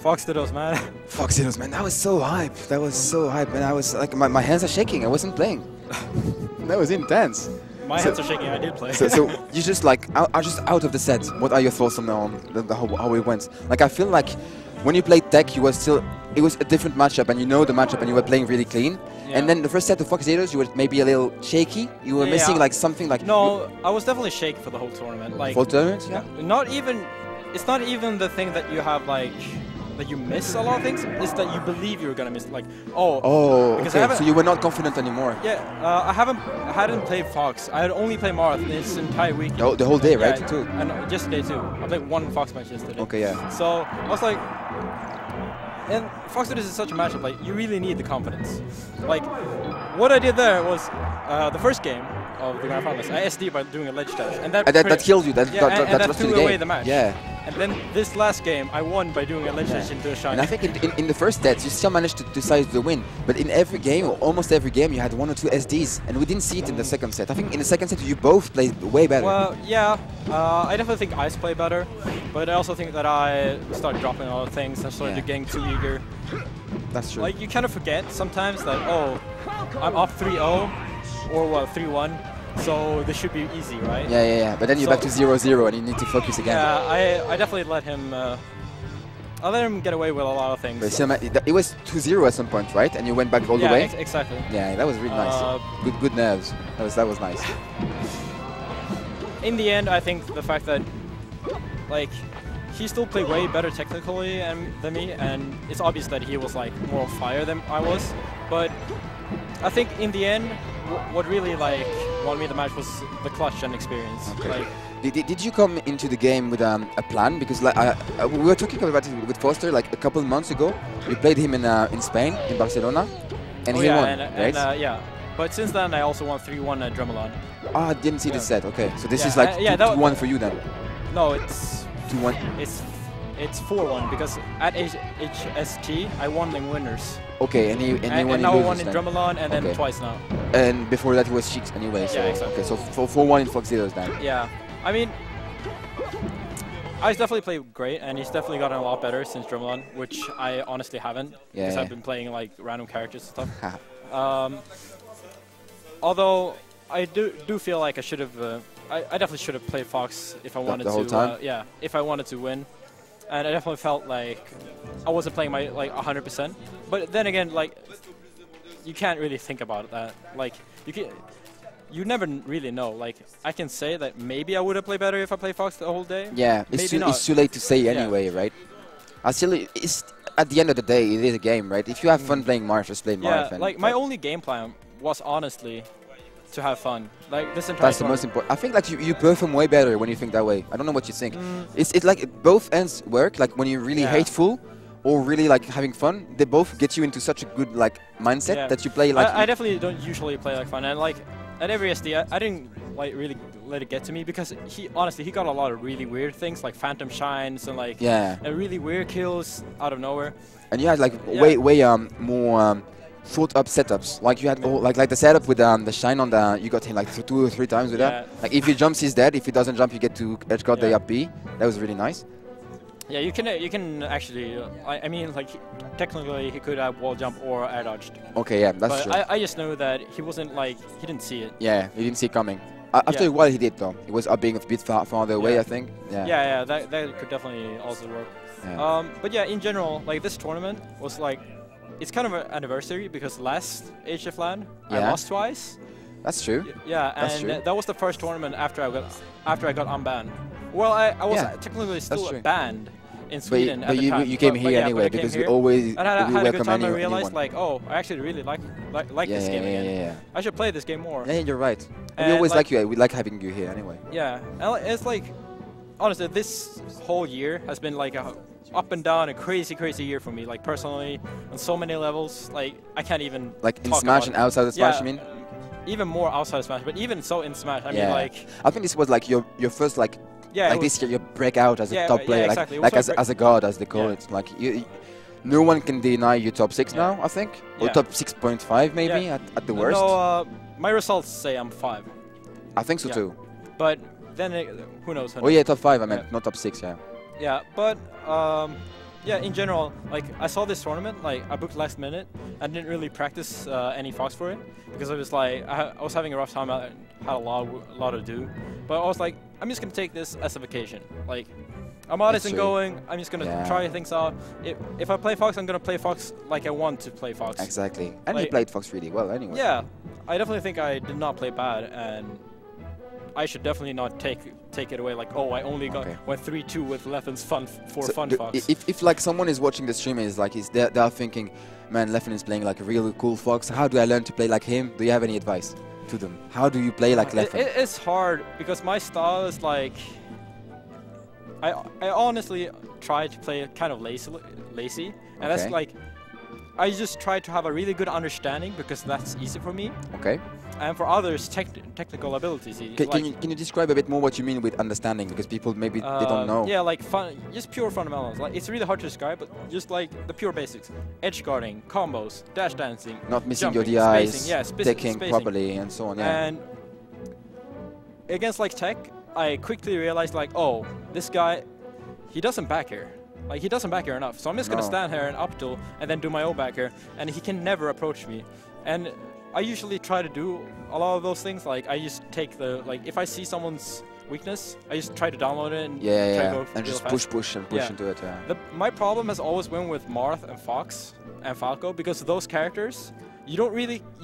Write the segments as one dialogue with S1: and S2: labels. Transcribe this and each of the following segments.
S1: Fox Dittos, man.
S2: Fox Dittos, man, that was so hype. That was so hype, man. I was like, my hands are shaking. I wasn't playing. That was intense.
S1: My hands are shaking. I did play.
S2: So you just like are just out of the set. What are your thoughts on how it went? Like I feel like when you played tech, you were still. It was a different matchup, and you know the matchup, and you were playing really clean. Yeah. And then the first set of Fox Dittos, you were maybe a little shaky. You were missing like something like.
S1: No, I was definitely shaky for the whole tournament. Like
S2: full tournament, yeah.
S1: Not even. It's not even the thing that you have like. That you miss a lot of things, is that you believe you're gonna miss, like, because
S2: okay. So you were not confident anymore.
S1: Yeah, I hadn't played Fox. I had only played Marathon this entire week.
S2: The whole day, right? Too.
S1: And yesterday too. I played one Fox match yesterday.
S2: Okay, yeah.
S1: So I was like, and Fox is such a matchup. Like, you really need the confidence. Like, what I did there was the first game of the Grand Finals. I SD by doing a ledge dash, and that
S2: killed you. That
S1: threw away the match.
S2: Yeah.
S1: And then this last game, I won by doing a ledge dash into a shine.
S2: And I think in the first sets, you still managed to decide the win. But in every game, or almost every game, you had 1 or 2 SDs. And we didn't see it in the second set. I think in the second set, you both played way better.
S1: Well, yeah. I definitely think Ice played better. But I also think that I started dropping a lot of things. I started getting too eager.
S2: That's true.
S1: Like, you kind of forget sometimes that, oh, I'm up 3-0 or, well, 3-1. So this should be easy, right?
S2: Yeah. But then you're back to 0-0 and you need to focus again.
S1: Yeah, I definitely let him. I let him get away with a lot of things.
S2: But still, it was 2-0 at some point, right? And you went back all the way.
S1: Yeah, exactly.
S2: Yeah, that was really nice. Good nerves. That was nice.
S1: In the end, I think the fact that, like, he still played way better technically than me, and it's obvious that he was like more on fire than I was. But I think in the end, what really like won me the match was the clutch and experience.
S2: Okay.
S1: Like,
S2: did you come into the game with a plan? Because like we were talking about it with Foster like a couple of months ago. We played him in Spain, in Barcelona, and he won, right?
S1: Yeah. But since then, I also won 3-1 at Drummelon.
S2: Ah, I didn't see this set. Okay, so this is like 2-1 for you then.
S1: No, it's
S2: 2-1.
S1: It's 4-1 because at HST I won in winners.
S2: Okay, and he won in
S1: now
S2: losers
S1: I won in Drummelon and then twice now.
S2: And before that he was Cheeks anyway. So,
S1: yeah, exactly.
S2: Okay, so 4-1 in Fox Dittos then.
S1: Yeah, I mean, I's definitely played great, and he's definitely gotten a lot better since Drummelon, which I honestly haven't, because I've been playing like random characters and stuff. Although I do feel like I should have, I definitely should have played Fox if I wanted to. If I wanted to win, and I definitely felt like I wasn't playing my like 100%. But then again, like, you can't really think about that. Like, you never really know. Like, I can say that maybe I would have played better if I played Fox the whole day.
S2: Yeah, it's too late to say anyway, right? It's at the end of the day, it is a game, right? If you have fun playing Marth, just play Marth.
S1: Yeah, like my only game plan was honestly to have fun. Like this entire.
S2: That's the most important. I think like you perform way better when you think that way. I don't know what you think. It's like both ends work. Like when you're really hateful or really like having fun, they both get you into such a good like mindset that you play like.
S1: I definitely don't usually play like fun, and like at every SD, I didn't like really let it get to me because he got a lot of really weird things like phantom shines and like really weird kills out of nowhere. And
S2: you had like way more thought up setups. Like you had like the setup with the shine on the, you got him like 2 or 3 times with that. Like if he jumps, he's dead. If he doesn't jump, you get to edge guard the up B. That was really nice.
S1: Yeah, you can actually. I mean, like technically he could have wall jump or air dodged.
S2: Okay, yeah, that's true.
S1: I just know that he wasn't like he didn't see it.
S2: Yeah, he didn't see it coming. After a while, he did though. He was up being a bit farther away, I think.
S1: Yeah, that could definitely also work. Yeah. But yeah, in general, like this tournament was like, it's kind of an anniversary because last hf.lan I lost twice.
S2: That's true.
S1: Yeah, and that was the first tournament after I got unbanned. Well, I was technically still banned in Sweden at the time.
S2: You came here anyway because we always
S1: had a good time. I
S2: anyone.
S1: realized like, oh, I actually really like this game again. I should play this game more.
S2: Yeah, you're right. We always like you. We like having you here anyway.
S1: Yeah, and it's like, honestly, this whole year has been like a up and down, a crazy year for me. Like personally, on so many levels. Like I can't even
S2: like in Smash and outside of Smash. I mean,
S1: even more outside of Smash, but even so in Smash. I mean, like
S2: I think this was like your first like. Yeah, like this year, you break out as a top player,
S1: exactly.
S2: like as a god, as they call it. Like no one can deny you top 6 now, I think, or top 6.5 maybe at the worst.
S1: No, my results say I'm 5.
S2: I think so too.
S1: But then who knows?
S2: Oh yeah, top 5. I meant not top 6. Yeah.
S1: Yeah, but yeah, in general, like I saw this tournament, like I booked last minute. I didn't really practice any Fox for it because I was like I was having a rough time. I had a lot to do, but I was like, I'm just gonna take this as a vacation. Like Armada isn't going. I'm just gonna try things out. If I play Fox, I'm gonna play Fox like I want to play Fox.
S2: Exactly, and like, you played Fox really well anyway.
S1: Yeah, I definitely think I did not play bad, and I should definitely not take it away like, oh, I only went 3-2 with Leffen's fun Fox.
S2: If like someone is watching the stream and is like they are thinking, man, Leffen is playing like a really cool Fox. How do I learn to play like him? Do you have any advice to them? How do you play like Leffen?
S1: It's hard because my style is like I honestly try to play kind of lazy, and that's like I just try to have a really good understanding because that's easy for me.
S2: Okay.
S1: And for others, technical abilities.
S2: Can you describe a bit more what you mean with understanding? Because people maybe they don't know.
S1: Yeah, like just pure fundamentals. Like it's really hard to describe, but just like the pure basics: edge guarding, combos, dash dancing,
S2: not missing
S1: jumping,
S2: your DIs,
S1: spacing,
S2: taking properly, and so on. Yeah.
S1: And against like tech, I quickly realized like, oh, this guy, he doesn't back here. Like he doesn't back here enough. So I'm just gonna stand here and up tilt and then do my own back here, and he can never approach me. And I usually try to do a lot of those things. Like I just take if I see someone's weakness, I just try to download it and try to go
S2: and just push into it. Yeah.
S1: My problem has always been with Marth and Fox and Falco because those characters, you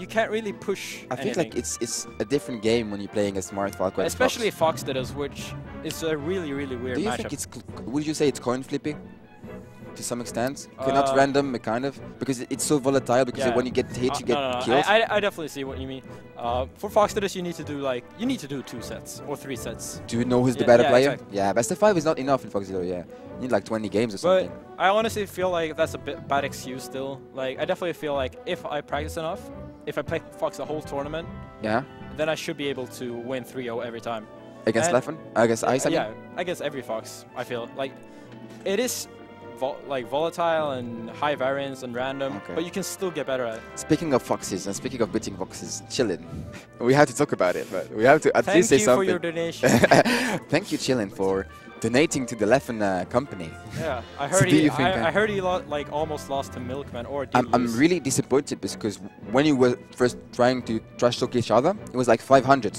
S1: can't really push.
S2: I think like it's a different game when you're playing as Marth, Falco,
S1: especially
S2: and Fox.
S1: Fox did us, which is a really weird matchup.
S2: Do you think it's? Would you say it's coin flipping? To some extent, okay, not random, but kind of, because it's so volatile. Because when you get hit, you get killed.
S1: I definitely see what you mean. For Fox Studios, you need to do 2 sets or 3 sets.
S2: Do you know who's the better player?
S1: Exactly.
S2: Yeah, best of 5 is not enough in Fox Zero. Yeah, you need like 20 games or something.
S1: But I honestly feel like that's a bad excuse still. Like I definitely feel like if I practice enough, if I play Fox the whole tournament, then I should be able to win 3-0 every time.
S2: Against Leffen? Against Ice?
S1: Yeah, against every Fox. I feel like it is. Volatile and high variance and random, but you can still get better at it.
S2: Speaking of Foxes and speaking of beating Foxes, Chillin. We have to talk about it, but we have to at least say something.
S1: Thank you for your donation.
S2: Thank you, Chillin, for donating to the Leffen company.
S1: Yeah, I heard I heard he almost lost to Milkman or.
S2: I'm really disappointed because when you were first trying to trash talk each other, it was like 500.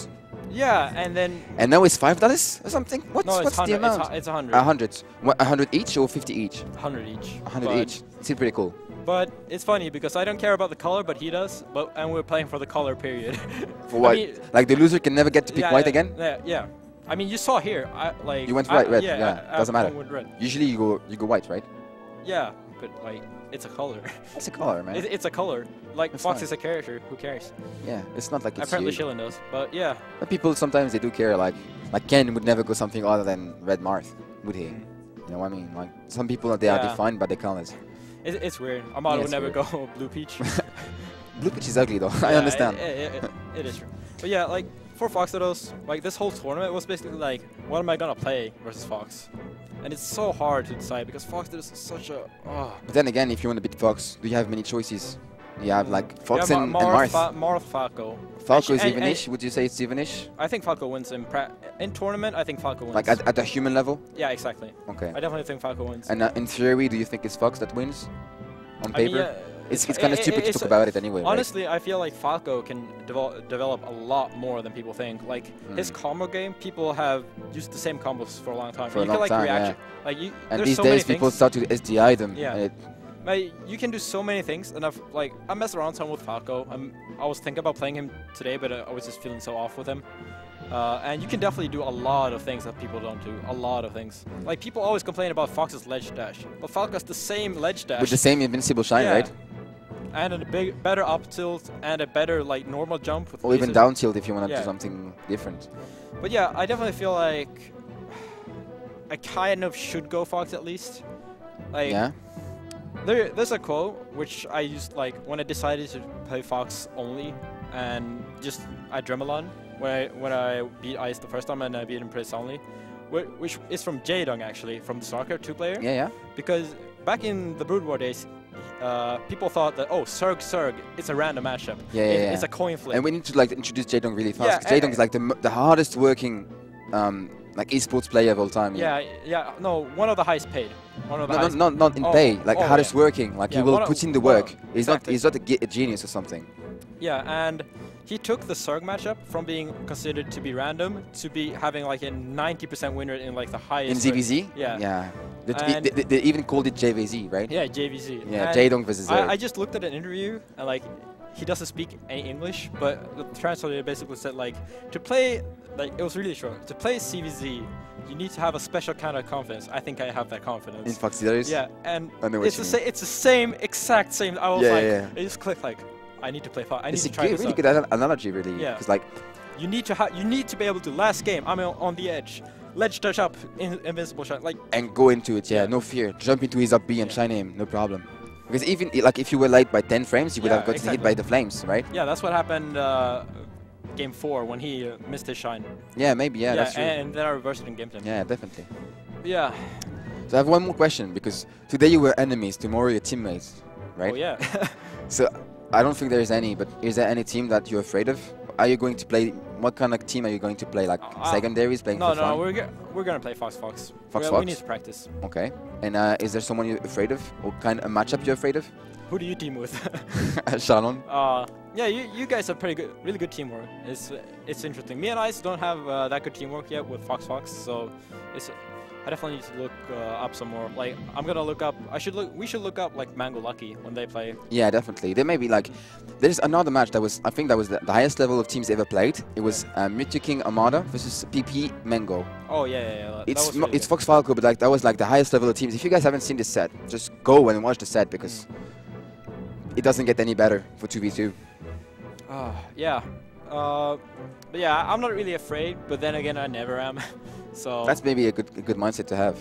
S1: Yeah, and then.
S2: And now it's $5 or something. What's the amount?
S1: It's 100.
S2: 100. 100 each or 50 each?
S1: 100 each.
S2: 100 each. It's pretty cool.
S1: But it's funny because I don't care about the color, but he does. And we're playing for the color period.
S2: For what? Like the loser can never get to pick white again?
S1: Yeah. I mean, you saw here.
S2: You went red. Yeah. Doesn't matter. Usually you go white, right?
S1: Yeah, but like. It's a color.
S2: It's a color, man.
S1: It's a color. Like Fox is a character. Who cares?
S2: Yeah, it's not like it's
S1: apparently Shillen does, but yeah.
S2: But people sometimes they do care. Like Ken would never go something other than red Marth, would he? You know what I mean? Like some people they are defined by the colors.
S1: It's weird. Armada would never go blue peach.
S2: Blue peach is ugly though. I understand.
S1: It is true. But yeah, like for Fox Studios, like this whole tournament was basically like, what am I gonna play versus Fox? And it's so hard to decide because Fox is such a.
S2: But then again, if you want to beat Fox, do you have many choices? You have like Fox and Marth.
S1: Marth, Falco.
S2: Falco is evenish. Would you say it's evenish?
S1: I think Falco wins in tournament. I think Falco wins.
S2: Like at a human level?
S1: Yeah, exactly.
S2: Okay.
S1: I definitely think Falco wins.
S2: And in theory, do you think it's Fox that wins? On paper? I mean, it's kind of stupid to talk about it anyway.
S1: Honestly, I feel like Falco can develop a lot more than people think. Like his combo game, people have used the same combos for a long time.
S2: For a long time,
S1: reaction. Like
S2: and these days, people start to SDI them.
S1: Yeah. You can do so many things, and I messed around some with Falco. I was thinking about playing him today, but I was just feeling so off with him. And you can definitely do a lot of things that people don't do. A lot of things. Like people always complain about Fox's ledge dash, but Falco has the same ledge dash
S2: with the same invincible shine, right?
S1: And a better up tilt and a better normal jump. With
S2: or even down tilt if you want to do something different.
S1: But yeah, I definitely feel like I kind of should go Fox at least. Like, there's a quote which I used when I decided to play Fox only, and just I Dremelon when I beat Ice the first time and I beat him pretty soundly, which is from Jaedong actually, from the StarCraft 2 player.
S2: Yeah.
S1: Because back in the Brood War days, people thought that Zerg, it's a random matchup. It's a coin flip.
S2: And we need to introduce Jaedong really fast. Jaedong is like the hardest working like esports player of all time.
S1: No, one of the highest paid. One of the highest
S2: not in pay. Like how it's working. Like he will put in the work. He's not a genius or something.
S1: Yeah, and he took the Zerg matchup from being considered to be random to be having like a 90% win rate in like the highest.
S2: In ZVZ?
S1: Yeah.
S2: They even called it JVZ, right?
S1: Yeah, JVZ.
S2: Yeah, Jaedong versus Zerg.
S1: I just looked at an interview and like he doesn't speak any English, but the translator basically said like to play, like it was really short, to play CVZ you need to have a special kind of confidence. I think I have that confidence.
S2: In Fox Series?
S1: Yeah, and it's the same, exact same. I was it just clicked like, I need to play Fox. I need to try this
S2: really
S1: out.
S2: Good analogy, really. Yeah. Because like,
S1: you need to be able to last game. I'm on the edge, ledge touch up, invincible shot, like.
S2: And go into it. Yeah, no fear. Jump into his up B and shine him, no problem. Because even like if you were late by 10 frames, you would have gotten hit by the flames, right?
S1: Yeah, that's what happened. Game 4 when he missed his shine.
S2: Yeah, maybe. Yeah, that's true.
S1: And then I reversed it in game 10.
S2: Yeah, definitely.
S1: Yeah.
S2: So I have one more question because today you were enemies, tomorrow you're teammates, right?
S1: Oh yeah.
S2: So I don't think there is any, but is there any team that you're afraid of? Are you going to play? What kind of team are you going to play? Like secondaries, playing for fun?
S1: No, we're gonna play Fox.
S2: Fox.
S1: We need to practice.
S2: Okay. And is there someone you're afraid of, or kind of a matchup you're afraid of?
S1: Who do you team with?
S2: Shannon.
S1: Yeah, you guys have pretty good, really good teamwork. It's interesting. Me and Ice don't have that good teamwork yet with Fox, so I definitely need to look up some more. Like I'm gonna look up. We should look up like Mango Lucky when they play.
S2: Yeah, definitely. There may be like, there's another match that was, I think that was the highest level of teams ever played. It was Mewtwo King Armada versus PP Mango.
S1: Oh yeah.
S2: It's Fox Falco, but like that was like the highest level of teams. If you guys haven't seen this set, just go and watch the set because it doesn't get any better for 2v2.
S1: Yeah. But yeah, I'm not really afraid, but then again, I never am. So
S2: that's maybe a good mindset to have.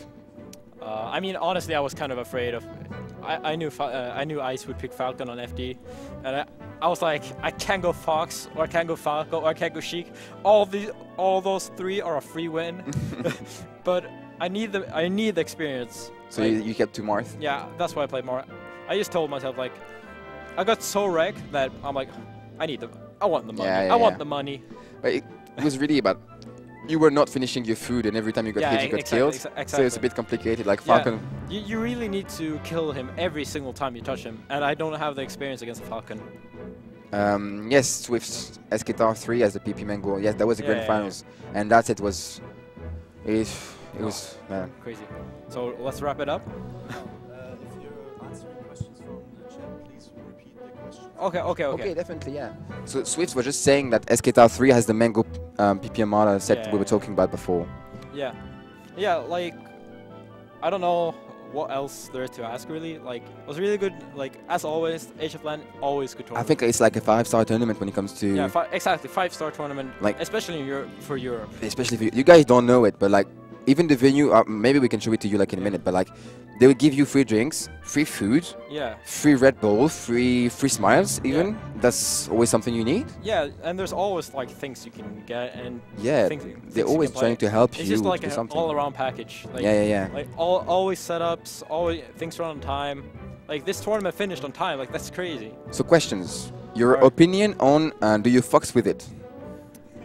S1: I mean, honestly, I was kind of afraid of. I knew Ice would pick Falcon on FD, and I was like, I can't go Fox, or I can't go Falco, or I can't go Sheik. All those three are a free win, but I need the experience.
S2: So like, you kept to Marth?
S1: Yeah, that's why I played Marth. I just told myself like, I got so wrecked that I'm like, I want the money. I want the money.
S2: But it was really about, you were not finishing your food, and every time you got hit, you got killed.
S1: Exactly.
S2: So it's a bit complicated. Like Falcon.
S1: You really need to kill him every single time you touch him, and I don't have the experience against Falcon.
S2: Yes, Swift's SKTAR 3 as the PP Mango. Yes, that was the grand finals, and that set was, it was
S1: crazy. So let's wrap it up. Okay,
S2: definitely, yeah. So Swift was just saying that SKTAR 3 has the Mango PP Armada set we were talking about before.
S1: Yeah, like, I don't know what else there is to ask, really. Like, it was really good, like, as always, hf.lan, always good tournament.
S2: I think it's like a 5-star tournament when it comes to...
S1: Yeah, exactly, 5-star tournament,
S2: like,
S1: especially for Europe.
S2: Especially for you guys don't know it, but like, even the venue, maybe we can show it to you like in a minute, but like, they would give you free drinks, free food, free Red Bull, free smiles even. That's always something you need.
S1: Yeah, and there's always like things you can get, and
S2: they're always trying to help you.
S1: It's just like
S2: an
S1: all-around package. Like, Like always setups, always things run on time. Like this tournament finished on time. Like that's crazy.
S2: So questions. Your opinion on do you Fox with it?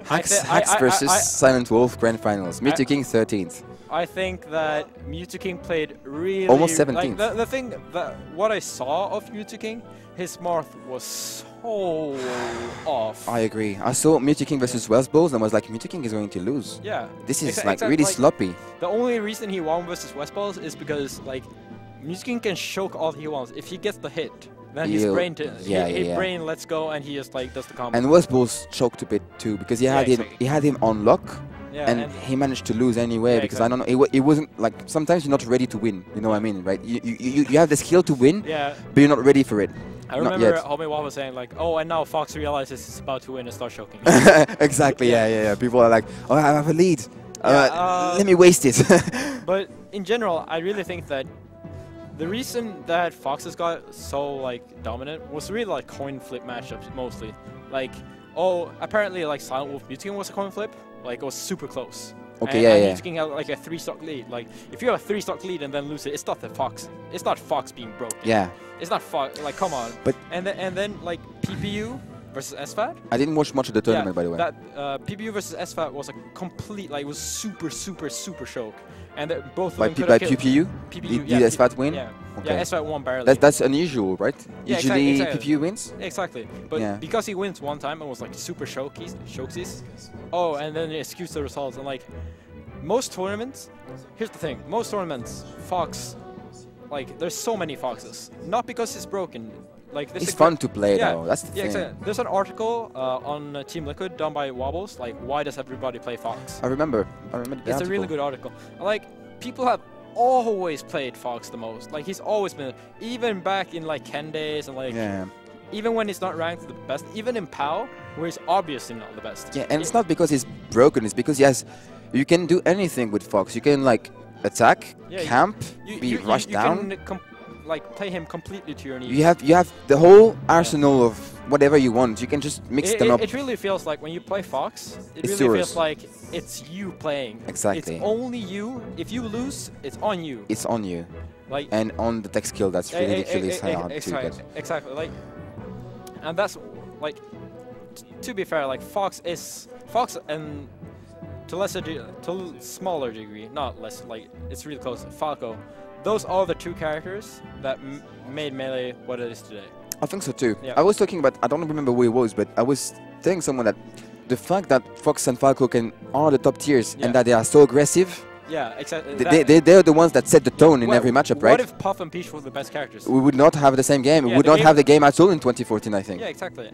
S2: Hacks versus Silent Wolf Grand Finals. Mewtwo King 13th.
S1: I think that Mewtwo King played really...
S2: Almost 17th.
S1: Like the thing that what I saw of Mewtwo King, his Marth was so off.
S2: I agree. I saw Mewtwo King versus Wells Bowls and was like, Mewtwo King is going to lose.
S1: Yeah.
S2: This is like really sloppy.
S1: The only reason he won versus West Balls is because like Mewtwo King can choke all he wants. If he gets the hit, then his brain, brain lets go and he just like does the combo.
S2: And West Balls choked a bit too because he had him on lock. Yeah, and he managed to lose anyway because I don't know. It wasn't like sometimes you're not ready to win. You know what I mean, right? You have the skill to win, but you're not ready for it.
S1: I remember Homie Wah was saying like, "Oh, and now Fox realizes he's about to win and starts choking."
S2: Exactly. Yeah. People are like, "Oh, I have a lead. Let me waste it."
S1: But in general, I really think that the reason that Foxes got so like dominant was really like coin flip matchups mostly. Like, apparently like Silent Wolf Mewtwo King was a coin flip. Like, it was super close.
S2: Okay,
S1: and Mewtwo King had like a 3-stock lead. Like, if you have a 3-stock lead and then lose it, it's not the Fox. It's not Fox being broken.
S2: Yeah.
S1: It's not Fox. Like, come on.
S2: But
S1: and then like PPU versus SFAT.
S2: I didn't watch much of the tournament, by the way.
S1: That PPU versus SFAT was a complete, like, it was super choke. And both of them could have killed.
S2: PPU?
S1: PPU,
S2: Did SFAT win?
S1: Yeah.
S2: Okay.
S1: Yeah, SFAT won barely.
S2: That's unusual, right?
S1: Yeah,
S2: Usually
S1: exactly.
S2: PPU wins?
S1: Exactly. But because he wins one time and was like super chokesies. Oh, and then they excuse the results. And like most tournaments, here's the thing. Most tournaments, Fox, like there's so many Foxes. Not because it's broken. Like this
S2: it's fun to play though. That's the thing.
S1: Exactly. There's an article on Team Liquid done by Wobbles, like why does everybody play Fox?
S2: I remember the
S1: It's
S2: article.
S1: a really good article. Like people have always played Fox the most. Like he's always been, even back in like Ken days and like even when he's not ranked the best, even in PAL where he's obviously not the best.
S2: Yeah, and it's not because he's broken, it's because you can do anything with Fox. You can like attack, camp, be rushed down.
S1: You can like play him completely to your needs.
S2: You have the whole arsenal of whatever you want. You can just mix them up.
S1: It really feels like when you play Fox, it really feels like it's you playing.
S2: Exactly.
S1: It's only you. If you lose, it's on you.
S2: It's on you.
S1: Like
S2: and on the tech skill, that's ridiculous hard to get.
S1: Exactly. Like, and that's like, to be fair, like Fox and to smaller degree, not less. Like it's really close. Falco. Those are the two characters that made Melee what it is today.
S2: I think so too.
S1: Yeah.
S2: I was talking about, I don't remember who it was, but I was telling someone that the fact that Fox and Falco are the top tiers and that they are so aggressive.
S1: Yeah, exactly.
S2: They're the ones that set the tone in every matchup, right?
S1: What if Puff and Peach were the best characters?
S2: We would not have the same game. We would not have the game at all in 2014, I think.
S1: Yeah, exactly.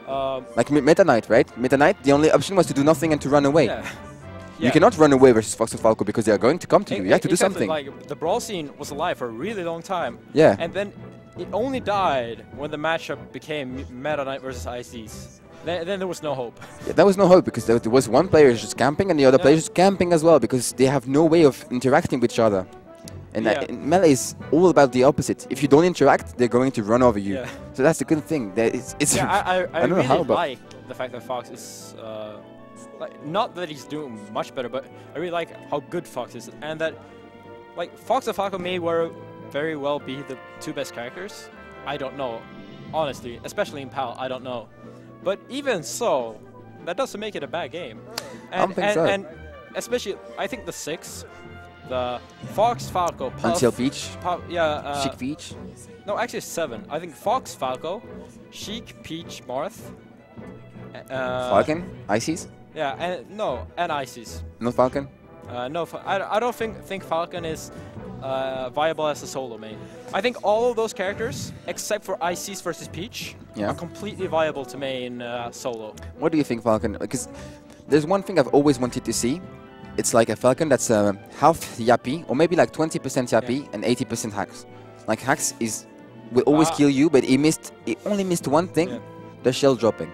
S2: Like Meta Knight, right? Meta Knight, the only option was to do nothing and to run away.
S1: Yeah.
S2: You cannot run away versus Fox and Falco because they are going to come to you. You have to do something.
S1: Like the Brawl scene was alive for a really long time.
S2: Yeah.
S1: And then it only died when the matchup became Meta Knight versus ICs. Then there was no hope.
S2: Yeah, there was no hope because there was one player just camping and the other player just camping as well because they have no way of interacting with each other. And Melee is all about the opposite. If you don't interact, they're going to run over you. Yeah. So that's the good thing. It's
S1: I
S2: don't know
S1: really
S2: how, but
S1: like the fact that Fox is like, not that he's doing much better, but I really like how good Fox is, and that like Fox and Falcon may very well be the two best characters. I don't know, honestly, especially in PAL. I don't know, but even so, that doesn't make it a bad game. And,
S2: I don't think so.
S1: And especially, I think the 6, the Fox, Falco, Puff,
S2: Until Peach,
S1: Chic
S2: Peach.
S1: No, actually 7. I think Fox, Falco, Chic, Peach, Marth,
S2: Falcon, Ices.
S1: Yeah, and Ices.
S2: No Falcon?
S1: No, I don't think Falcon is viable as a solo main. I think all of those characters, except for Ices versus Peach, are completely viable to main solo.
S2: What do you think, Falcon? Because there's one thing I've always wanted to see. It's like a Falcon that's half Yappy, or maybe like 20% Yappy and 80% Hacks. Like Hacks will always kill you, but he only missed one thing, the shell dropping.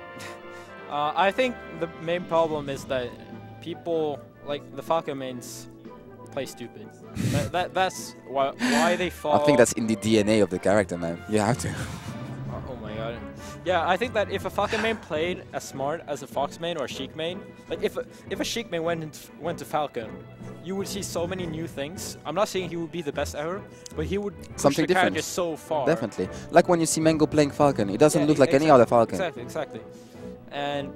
S1: I think the main problem is that people, like the Falcon mains, play stupid. That's why they fall.
S2: I think that's in the DNA of the character, man. You have to.
S1: Oh my god. Yeah, I think that if a Falcon main played as smart as a Fox main or a Sheik main, like if a Sheik main went to Falcon, you would see so many new things. I'm not saying he would be the best ever, but he would push the character so far.
S2: Definitely. Like when you see Mango playing Falcon, it doesn't look like any other Falcon.
S1: Exactly. And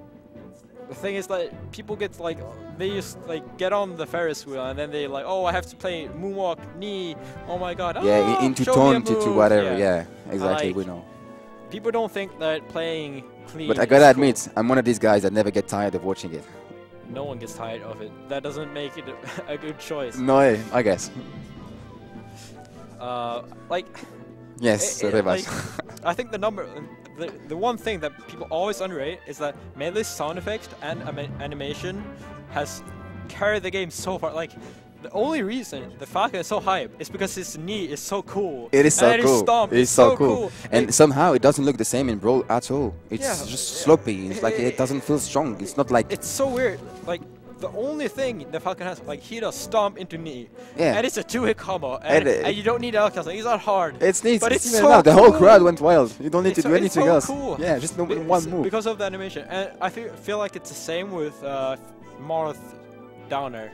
S1: the thing is that people get like, they just like get on the Ferris wheel and then they like, oh, I have to play moonwalk, knee, oh my god.
S2: Yeah, into taunt, to whatever, yeah, exactly,
S1: like,
S2: we know.
S1: People don't think that playing clean.
S2: But I gotta admit, I'm one of these guys that never get tired of watching it.
S1: No one gets tired of it. That doesn't make it a good choice.
S2: No, I guess.
S1: Like.
S2: Yes, very much.
S1: I think the one thing that people always underrate is that Melee's sound effect and animation has carried the game so far. Like, the only reason the Falcon is so hype is because his knee is so cool.
S2: It is so
S1: and
S2: cool.
S1: His stomp
S2: it is so cool. And
S1: like,
S2: somehow it doesn't look the same in Brawl at all. It's just sloppy. It's like it doesn't feel strong. It's not like...
S1: It's so weird. Like, the only thing the Falcon has, like, he does stomp into knee.
S2: Yeah.
S1: And it's a 2-hit combo. And you don't need L-casting. It's not hard.
S2: It's neat.
S1: But it's so
S2: cool. The whole
S1: cool.
S2: crowd went wild. You don't need to do anything
S1: so
S2: else.
S1: Cool.
S2: Yeah, just one move.
S1: Because of the animation. And I feel like it's the same with Marth Downer.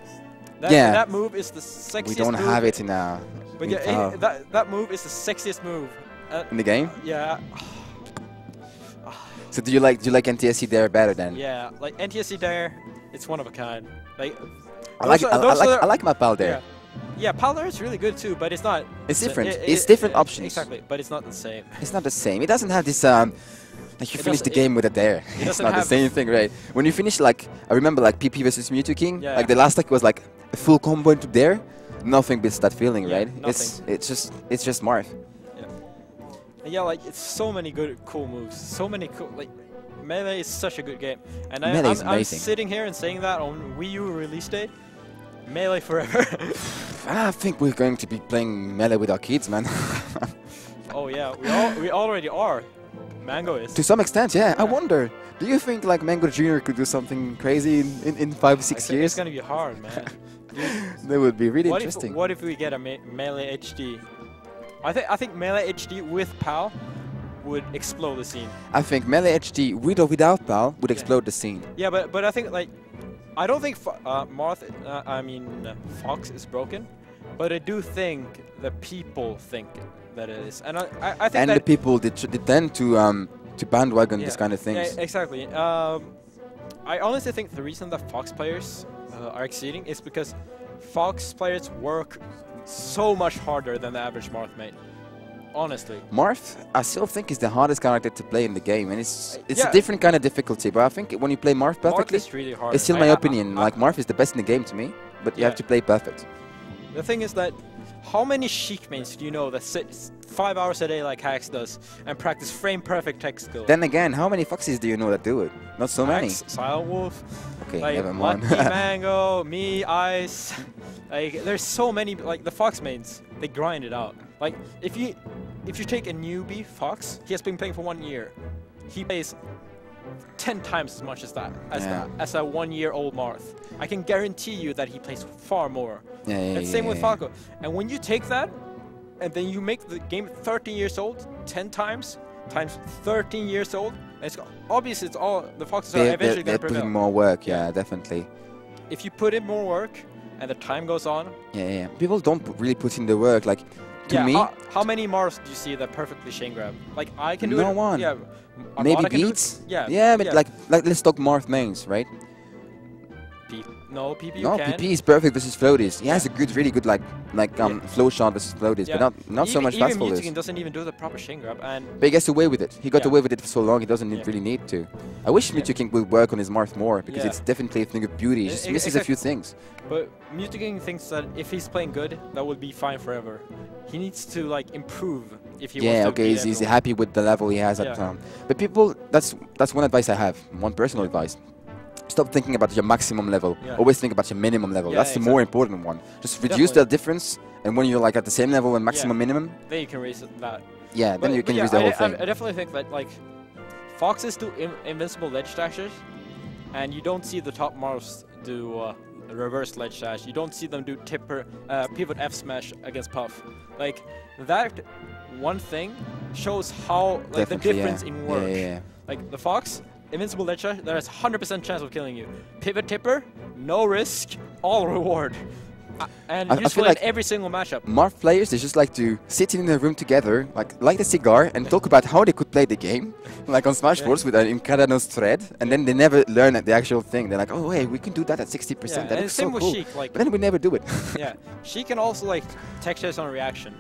S1: That move is the sexiest move.
S2: We don't have it in our...
S1: But yeah, that move is the sexiest move.
S2: In the game?
S1: Yeah.
S2: So do you like NTSC there better then?
S1: Yeah, like NTSC there, it's one of a kind. Like
S2: I like my pal there.
S1: Yeah, pal there is really good too, but it's not.
S2: It's different. It's different options.
S1: Exactly, but it's not the same.
S2: It's not the same. It doesn't have this like you finish the game with a dare. It's not the same thing, right? When you finish like I remember like PP versus Mewtwo King.
S1: Yeah,
S2: like the last was like a full combo into dare. Nothing beats that feeling, right?
S1: Nothing.
S2: It's just Marth.
S1: And yeah, like it's so many good, cool moves. So many cool. Like Melee is such a good game, and I'm sitting here and saying that on Wii U release date. Melee forever.
S2: I think we're going to be playing Melee with our kids, man.
S1: Oh yeah, we already are. Mango is.
S2: To some extent, yeah. I wonder. Do you think like Mango Jr. could do something crazy in 5-6 years?
S1: It's gonna be hard, man.
S2: That would be really interesting.
S1: What if we get a Melee HD? I think Melee HD with PAL would explode the scene.
S2: I think Melee HD with or without PAL would explode the scene.
S1: Yeah, but I think like I don't think Fox is broken, but I do think the people think that it is, and I think
S2: the people they tend to bandwagon this kind of things.
S1: Yeah, exactly. I honestly think the reason that Fox players are exceeding is because Fox players work so much harder than the average Marth mate. Honestly.
S2: Marth, I still think is the hardest character to play in the game, and it's a different kind of difficulty. But I think when you play Marth perfectly,
S1: Marth is really hard.
S2: It's still my opinion. Like Marth is the best in the game to me, but you have to play perfect.
S1: The thing is that how many Sheik mains do you know that sit 5 hours a day like Hax does and practice frame perfect tech skill?
S2: Then again, how many Foxes do you know that do it? Not so many.
S1: Silent Wolf.
S2: Okay,
S1: like
S2: never mind.
S1: Lucky Mango, me, Ice. Like there's so many like the Fox mains. They grind it out. Like if you take a newbie Fox, he has been playing for 1 year. He plays 10 times as much as that as a 1-year-old Marth. I can guarantee you that he plays far more. And same with Falco. And when you take that, and then you make the game 13 years old, 10 times 13 years old, and it's obviously it's all the Foxes are eventually going to prevail.
S2: They're putting more work, yeah, definitely.
S1: If you put in more work, and the time goes on.
S2: Yeah. People don't really put in the work, like. To me,
S1: how many Marths do you see that perfectly chain grab? Like I can do it.
S2: No one.
S1: Yeah.
S2: Maybe Beats. Yeah, but like let's talk Marth mains, right?
S1: No, PPU
S2: no,
S1: can.
S2: PP is perfect versus floaties. He has a really good flow shot versus floaties, but not so much fast folders.
S1: Mewtwo doesn't even do the proper chain grab,
S2: but he gets away with it. He got away with it for so long. He doesn't really need to. I wish Mewtwo King would work on his Marth more because it's definitely a thing of beauty. He just misses a few things.
S1: But Mewtwo King thinks that if he's playing good, that will be fine forever. He needs to like improve if he wants to.
S2: He's happy with the level he has at time. But people, that's one advice I have. One personal advice. Stop thinking about your maximum level. Always think about your minimum level. That's the more important one. Just reduce the difference, and when you're like at the same level and maximum minimum,
S1: then you can raise that.
S2: Yeah, then you can use the whole thing.
S1: I definitely think that like Foxes do invincible ledge dashes, and you don't see the top Marths do reverse ledge dash. You don't see them do pivot F smash against Puff. Like that one thing shows how like the difference in work. Like the Fox. Invincible ledge dash, there is 100% chance of killing you. Pivot tipper, no risk, all reward. And useful in every single matchup.
S2: Marth players, they just like to sit in a room together, light a cigar, and talk about how they could play the game. Like on Smash Bros with an Incredinos thread, and then they never learn the actual thing. They're like, oh, hey, we can do that at 60%. That looks so cool.
S1: Sheik, like,
S2: but then we never do it.
S1: Yeah, Sheik can also like tech chase on reaction.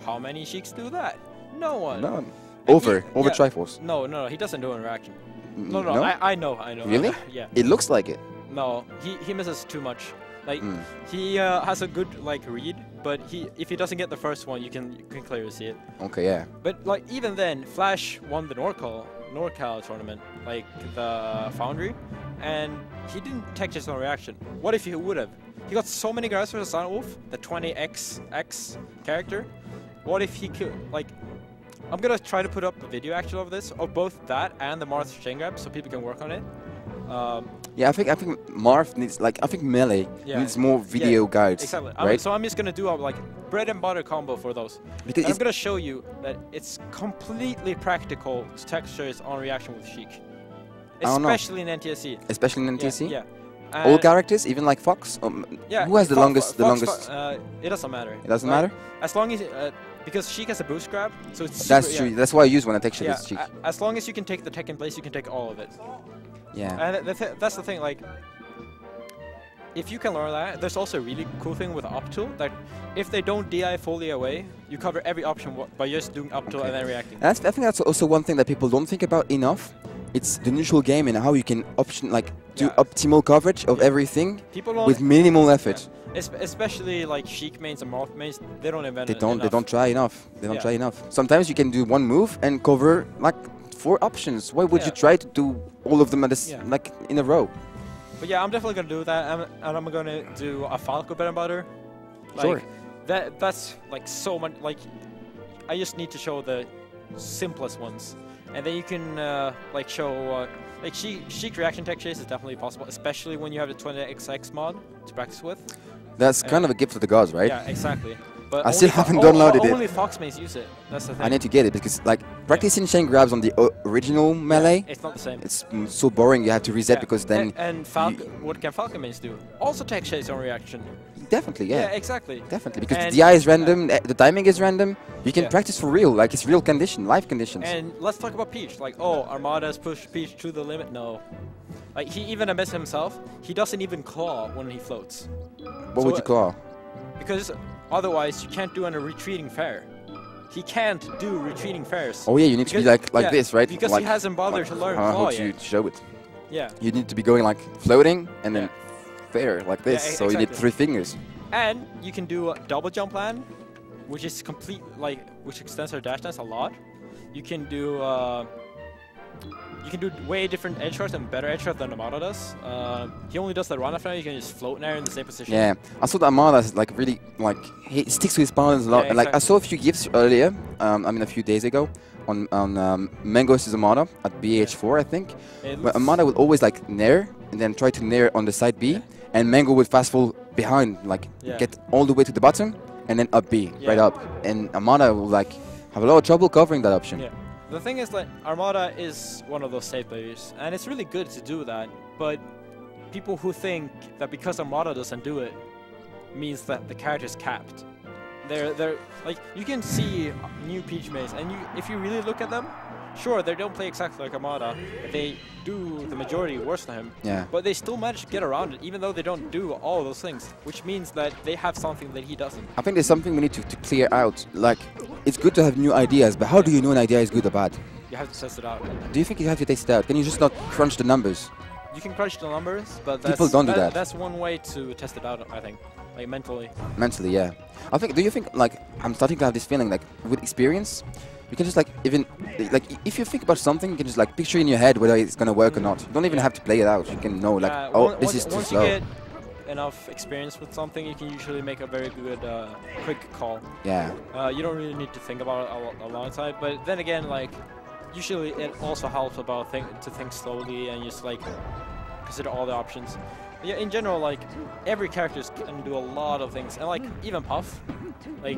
S1: How many Sheiks do that? No one.
S2: None. Over Triforce.
S1: No, he doesn't do a reaction. No, I know.
S2: Really?
S1: Yeah.
S2: It looks like it.
S1: No, he misses too much. Like he has a good like read, but if he doesn't get the first one, you can clearly see it.
S2: Okay, yeah.
S1: But like even then, Flash won the NorCal tournament, like the Foundry, and he didn't tech chase on reaction. What if he would have? He got so many guys for the Silent Wolf, the 20XX character. What if he could like? I'm gonna try to put up a video actually of this, of both that and the Marth chain grab, so people can work on it.
S2: Yeah, I think Marth needs Melee needs more video guides.
S1: Exactly.
S2: Right?
S1: So I'm just gonna do a like bread and butter combo for those. Because I'm gonna show you that it's completely practical textures on reaction with Sheik, especially in NTSC.
S2: Especially in NTSC.
S1: Yeah.
S2: All characters, even like Fox.
S1: Yeah.
S2: Who has the longest?
S1: It doesn't matter.
S2: It doesn't matter.
S1: As long as because Sheik has a boost grab, so it's
S2: That's true. That's why I use when I take shit.
S1: Yeah, as long as you can take the tech in place, you can take all of it.
S2: Yeah.
S1: And that's the thing, like, if you can learn that, there's also a really cool thing with up tilt that if they don't DI fully away, you cover every option by just doing up tilt and then reacting.
S2: And I think that's also one thing that people don't think about enough. It's the neutral game and how you can do optimal coverage of everything with minimal effort.
S1: Yeah. Especially like Sheik mains and Morph mains, they don't invent
S2: They don't try enough. They don't try enough. Sometimes you can do one move and cover like 4 options. Why would you try to do all of them at like in a row?
S1: But yeah, I'm definitely gonna do that, and I'm gonna do a Falco bread and butter. Like,
S2: sure.
S1: That's like so much. Like, I just need to show the simplest ones, and then you can like show like Sheik reaction tech chase is definitely possible, especially when you have the 20XX mod to practice with.
S2: That's kind of a gift of the gods, right?
S1: Yeah, exactly. But
S2: I still haven't downloaded it.
S1: Only Fox mains use it. That's the thing.
S2: I need to get it because like practicing chain grabs on the original melee,
S1: it's not the same.
S2: It's so boring. You have to reset because then.
S1: And Falcon, what can Falcon mains do? Also tech chase on reaction.
S2: Definitely, yeah.
S1: Yeah, exactly.
S2: Definitely, because the DI is random, the timing is random. You can practice for real, like it's real condition, live conditions.
S1: And let's talk about Peach. Like, oh, Armada's pushed Peach to the limit. No. Like, he even admits himself, he doesn't even claw when he floats.
S2: What would you claw?
S1: Because otherwise, you can't do a retreating fair. He can't do retreating fairs.
S2: Oh yeah, you need to be like this, right?
S1: Because
S2: like,
S1: he hasn't bothered to learn claw yet.
S2: To show it.
S1: Yeah.
S2: You need to be going like floating and then fair like this. So you need 3 fingers.
S1: And you can do a double jump land, which is complete, like, which extends our dash dance a lot. You can do way different edge shots and better edge shots than Armada does. He only does the run after, you can just float in there in the same position.
S2: Yeah, I saw that Armada is like really, like, he sticks to his balance a lot.
S1: Yeah,
S2: and like, I saw a few gifs earlier, I mean a few days ago, on Mango's Armada at BH4, I think. But Armada would always like nair, and then try to nair on the side B, and Mango would fast fall behind, like get all the way to the bottom, and then up B, right up. And Armada will like have a lot of trouble covering that option.
S1: Yeah. The thing is that Armada is one of those safe players, and it's really good to do that, but people who think that because Armada doesn't do it means that the character is capped. They're like, you can see new Peach mains, and if you really look at them, sure, they don't play exactly like Armada, they do the majority worse than him, but they still manage to get around it, even though they don't do all those things, which means that they have something that he doesn't.
S2: I think there's something we need to clear out. Like, it's good to have new ideas, but how do you know an idea is good or bad?
S1: You have to test it out.
S2: Do you think you have to test it out? Can you just not crunch the numbers?
S1: You can crunch the numbers, but
S2: people don't do that.
S1: That's one way to test it out, I think, like mentally.
S2: Mentally, yeah. I think. Do you think, like, I'm starting to have this feeling, like, with experience, you can just like even like if you think about something, you can just like picture in your head whether it's gonna work or not. You don't even have to play it out. You can know like, oh, this is too slow.
S1: Once you get enough experience with something, you can usually make a very good quick call.
S2: Yeah.
S1: You don't really need to think about it a long time. But then again, like usually it also helps about to think slowly and just like consider all the options. But yeah, in general, like every character can do a lot of things, and like even Puff, like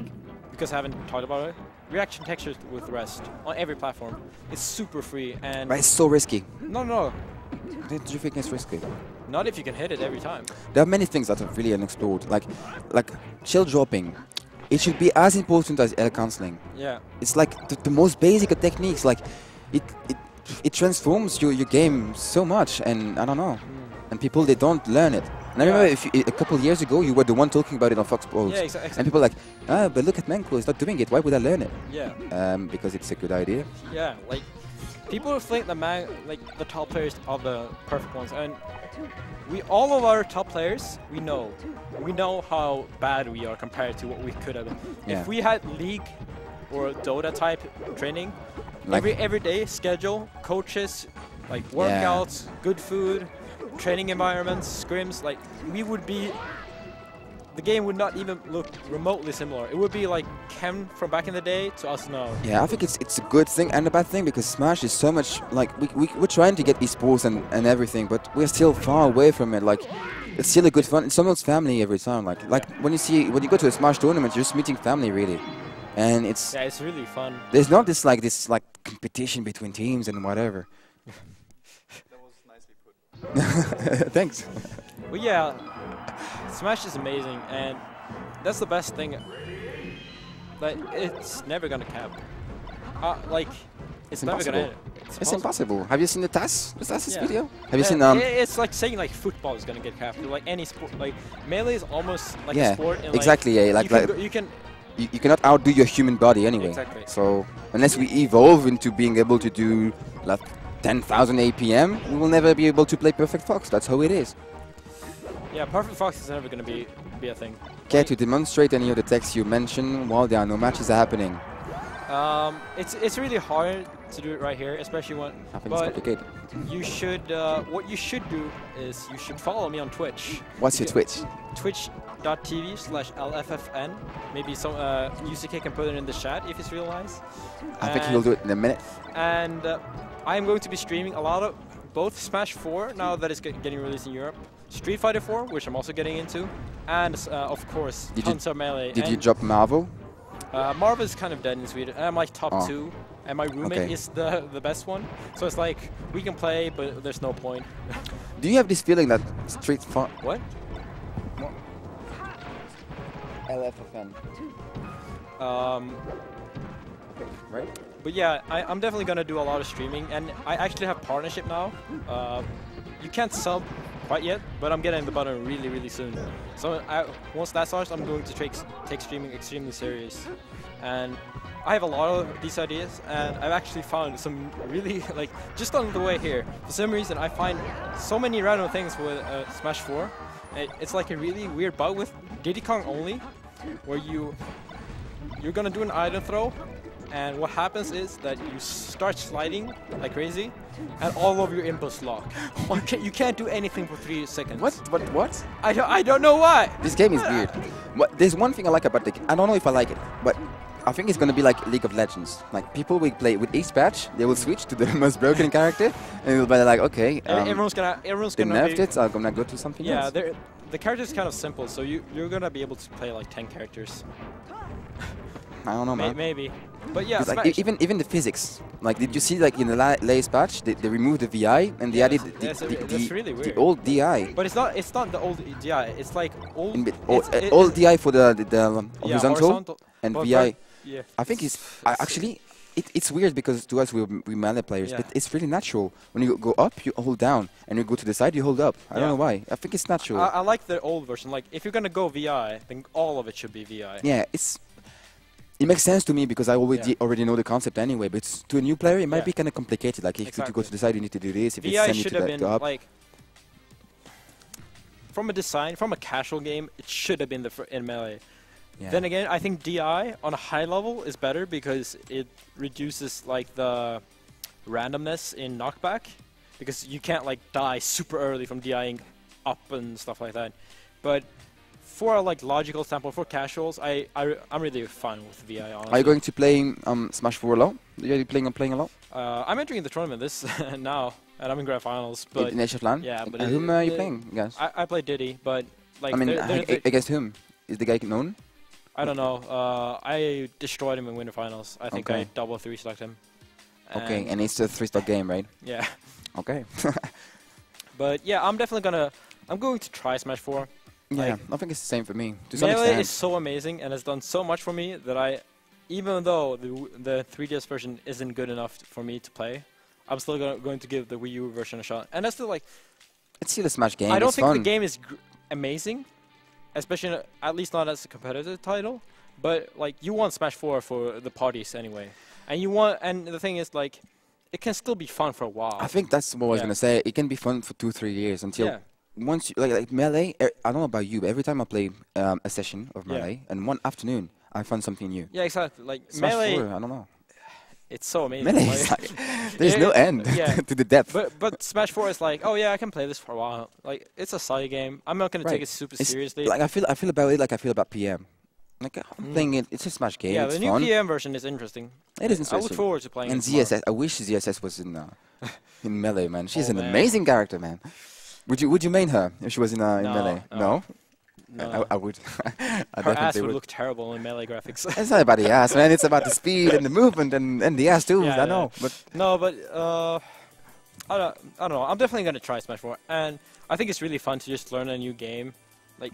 S1: because I haven't talked about it. Reaction textures with rest on every platform. It's super free and.
S2: But it's so risky.
S1: No.
S2: Do you think it's risky?
S1: Not if you can hit it every time.
S2: There are many things that are really unexplored, like shield dropping. It should be as important as air cancelling.
S1: Yeah.
S2: It's like the most basic of techniques. Like it transforms your game so much, and I don't know. And people, they don't learn it. And I remember a couple of years ago, you were the one talking about it on Fox Brawls.
S1: Yeah, exactly.
S2: And people were like, but look at Menko, he's not doing it. Why would I learn it?
S1: Yeah.
S2: Because it's a good idea.
S1: Yeah, like people think the top players are the perfect ones, and all of our top players, we know how bad we are compared to what we could have been.
S2: Yeah.
S1: If we had League or Dota type training, like every day schedule, coaches, like workouts, good food, training environments, scrims, like we would be, the game would not even look remotely similar. It would be like Chem from back in the day to us now. Yeah,
S2: I think it's a good thing and a bad thing, because Smash is so much, like we're trying to get esports and everything, but we're still far away from it. Like it's still a good fun. It's almost family every time. Like when you go to a Smash tournament, you're just meeting family really. And it's
S1: really fun.
S2: There's not this competition between teams and whatever.
S3: That was nicely put.
S2: Thanks.
S1: Well, yeah, Smash is amazing, and that's the best thing. Like, it's never gonna cap. Like, it's never
S2: impossible.
S1: gonna.
S2: It's impossible. Have you seen the TAS video? Have you seen
S1: It's like saying like football is gonna get capped. Like any sport, like melee is almost like a sport. And,
S2: exactly. Yeah, like you cannot outdo your human body anyway.
S1: Exactly.
S2: So unless we evolve into being able to do like 10,000 APM, we will never be able to play Perfect Fox. That's how it is.
S1: Yeah, Perfect Fox is never gonna be a thing.
S2: Care to demonstrate any of the techs you mentioned while there are no matches happening?
S1: It's really hard to do it right here, especially when.
S2: I think it's complicated.
S1: You should. What you should do is you should follow me on Twitch.
S2: What's your Twitch?
S1: Twitch.tv/LFFN. Maybe some UCK can put it in the chat if it's real nice.
S2: I think he'll do it in a minute.
S1: And I am going to be streaming a lot of both Smash 4 now that it's getting released in Europe, Street Fighter 4, which I'm also getting into, and of course tons of Melee.
S2: Did you drop Marvel?
S1: Marvel is kind of dead in Sweden. I'm like top 2, and my roommate is the best one. So it's like we can play, but there's no point.
S2: Do you have this feeling that Street Fighter?
S1: What?
S2: LFFN. Right.
S1: But yeah, I'm definitely gonna do a lot of streaming, and I actually have partnership now. You can't sub quite yet, but I'm getting the button really, really soon. So once that starts, I'm going to take streaming extremely serious. And I have a lot of these ideas, and I've actually found some really, like, just on the way here, for some reason I find so many random things with Smash 4. It's like a really weird bug with Diddy Kong only, where you're gonna do an item throw, and what happens is that you start sliding like crazy, and all of your inputs lock. You can't do anything for 3 seconds.
S2: What?
S1: I don't know why.
S2: This game is weird. There's one thing I like about the game. I don't know if I like it, but I think it's gonna be like League of Legends. Like people will play with each patch, they will switch to the most broken character, and it'll be like, okay,
S1: everyone's gonna
S2: nerfed it. I'm gonna go to something else.
S1: Yeah, the character is kind of simple, so you're gonna be able to play like 10 characters.
S2: I don't know, man.
S1: Maybe. But yeah,
S2: like, even the physics. Like, did you see like in the latest patch they removed the VI and they added the old DI.
S1: But it's not the old DI. It's like old.
S2: Old DI for the horizontal and VI.
S1: Yeah.
S2: I think it's weird because to us we're melee players, but it's really natural. When you go up, you hold down, and you go to the side, you hold up. I don't know why. I think it's natural.
S1: I like the old version. Like if you're gonna go VI, then all of it should be VI.
S2: Yeah, it makes sense to me because I already know the concept anyway, but to a new player it might be kind of complicated. Like if you go to the side you need to do this, if
S1: VI
S2: it's send you
S1: should
S2: to
S1: have been
S2: up.
S1: like, from a design, from a casual game, it should have been in Melee. Yeah. Then again, I think DI on a high level is better because it reduces like the randomness in knockback, because you can't like die super early from DIing up and stuff like that. But for a like logical sample for casuals, I'm really fine with VI. Honestly.
S2: Are you going to play Smash 4 alone? Are you playing a lot?
S1: I'm entering the tournament this now, and I'm in grand finals. But
S2: in hf.lan?
S1: Yeah, but
S2: whom are you playing, guys?
S1: I play Diddy, but like
S2: I mean, against whom? Is the guy known?
S1: I don't know. I destroyed him in winter finals. I think I double 3-select him.
S2: Okay, and it's a 3-star game, right?
S1: Yeah.
S2: Okay.
S1: But yeah, I'm going to try Smash 4.
S2: Yeah,
S1: like,
S2: I think it's the same for me. To some
S1: Melee
S2: extent.
S1: is so amazing and has done so much for me that even though the 3DS version isn't good enough for me to play, I'm still going to give the Wii U version a shot. And that's still like,
S2: it's still a Smash game.
S1: I don't think the game is amazing, especially at least not as a competitive title. But like, you want Smash 4 for the parties anyway, and the thing is like, it can still be fun for a while.
S2: I think that's what I was gonna say. It can be fun for 2-3 years until. Once you, like Melee, I don't know about you, but every time I play a session of Melee, and one afternoon I find something new.
S1: Yeah, exactly. Like
S2: Smash
S1: Melee,
S2: 4, I don't know.
S1: It's so amazing.
S2: Melee is like, there's no end to the depth.
S1: But Smash 4 is like, oh yeah, I can play this for a while. Like it's a side game. I'm not gonna take it super seriously.
S2: Like I feel about it like I feel about PM. Like I'm playing it. It's a Smash game.
S1: Yeah,
S2: it's
S1: the new
S2: fun.
S1: PM version is interesting.
S2: It is interesting.
S1: I look forward to playing.
S2: And ZSS, I wish ZSS was in Melee, man. She's an
S1: man.
S2: amazing character, man. Would you main her if she was in Melee? No? I would.
S1: Her ass would look terrible in Melee graphics.
S2: It's not about the ass, man. It's about the speed and the movement and the ass too.
S1: Yeah,
S2: I know, but
S1: I don't know. I'm definitely gonna try Smash 4, and I think it's really fun to just learn a new game Like,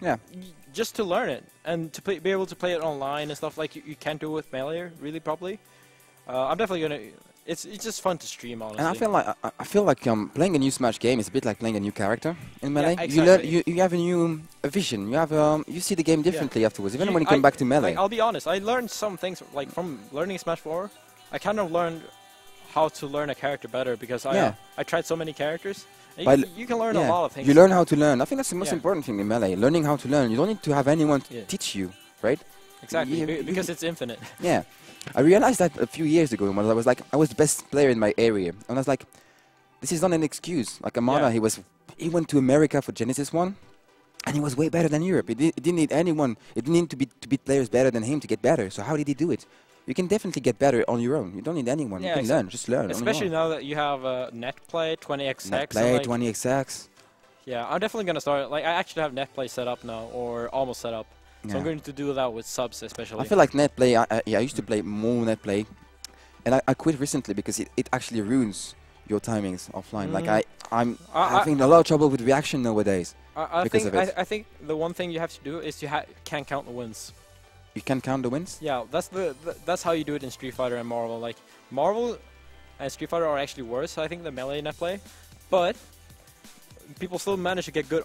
S1: just to learn it and to be able to play it online and stuff like you can't do with Melee really properly. I'm definitely gonna. It's just fun to stream, honestly.
S2: And I feel like playing a new Smash game is a bit like playing a new character in Melee.
S1: Yeah,
S2: exactly. You learn, you have a new vision. You have you see the game differently afterwards. Even when you come back to Melee.
S1: Like, I'll be honest. I learned some things like from learning Smash 4. I kind of learned how to learn a character better because I tried so many characters. You can learn a lot of things.
S2: You learn how to learn. I think that's the most important thing in Melee. Learning how to learn. You don't need to have anyone teach you, right?
S1: Exactly, because it's infinite.
S2: Yeah. I realized that a few years ago when I was the best player in my area. And I was like, this is not an excuse. Like Armada, he went to America for Genesis 1 and he was way better than Europe. He didn't need anyone. It didn't need to be players better than him to get better. So how did he do it? You can definitely get better on your own. You don't need anyone. You can learn. Just learn.
S1: Especially now that you have Netplay, 20XX.
S2: Netplay, 20XX.
S1: Yeah, I'm definitely going to start. Like, I actually have Netplay set up now, or almost set up. So I'm going to do that with subs especially.
S2: I feel like Netplay, I used to play more Netplay. And I quit recently because it actually ruins your timings offline. Like, I'm having a lot of trouble with reaction nowadays because of it.
S1: I think the one thing you have to do is you can't count the wins.
S2: You can count the wins?
S1: Yeah, that's how you do it in Street Fighter and Marvel. Like, Marvel and Street Fighter are actually worse, I think, than Melee Netplay. But people still manage to get good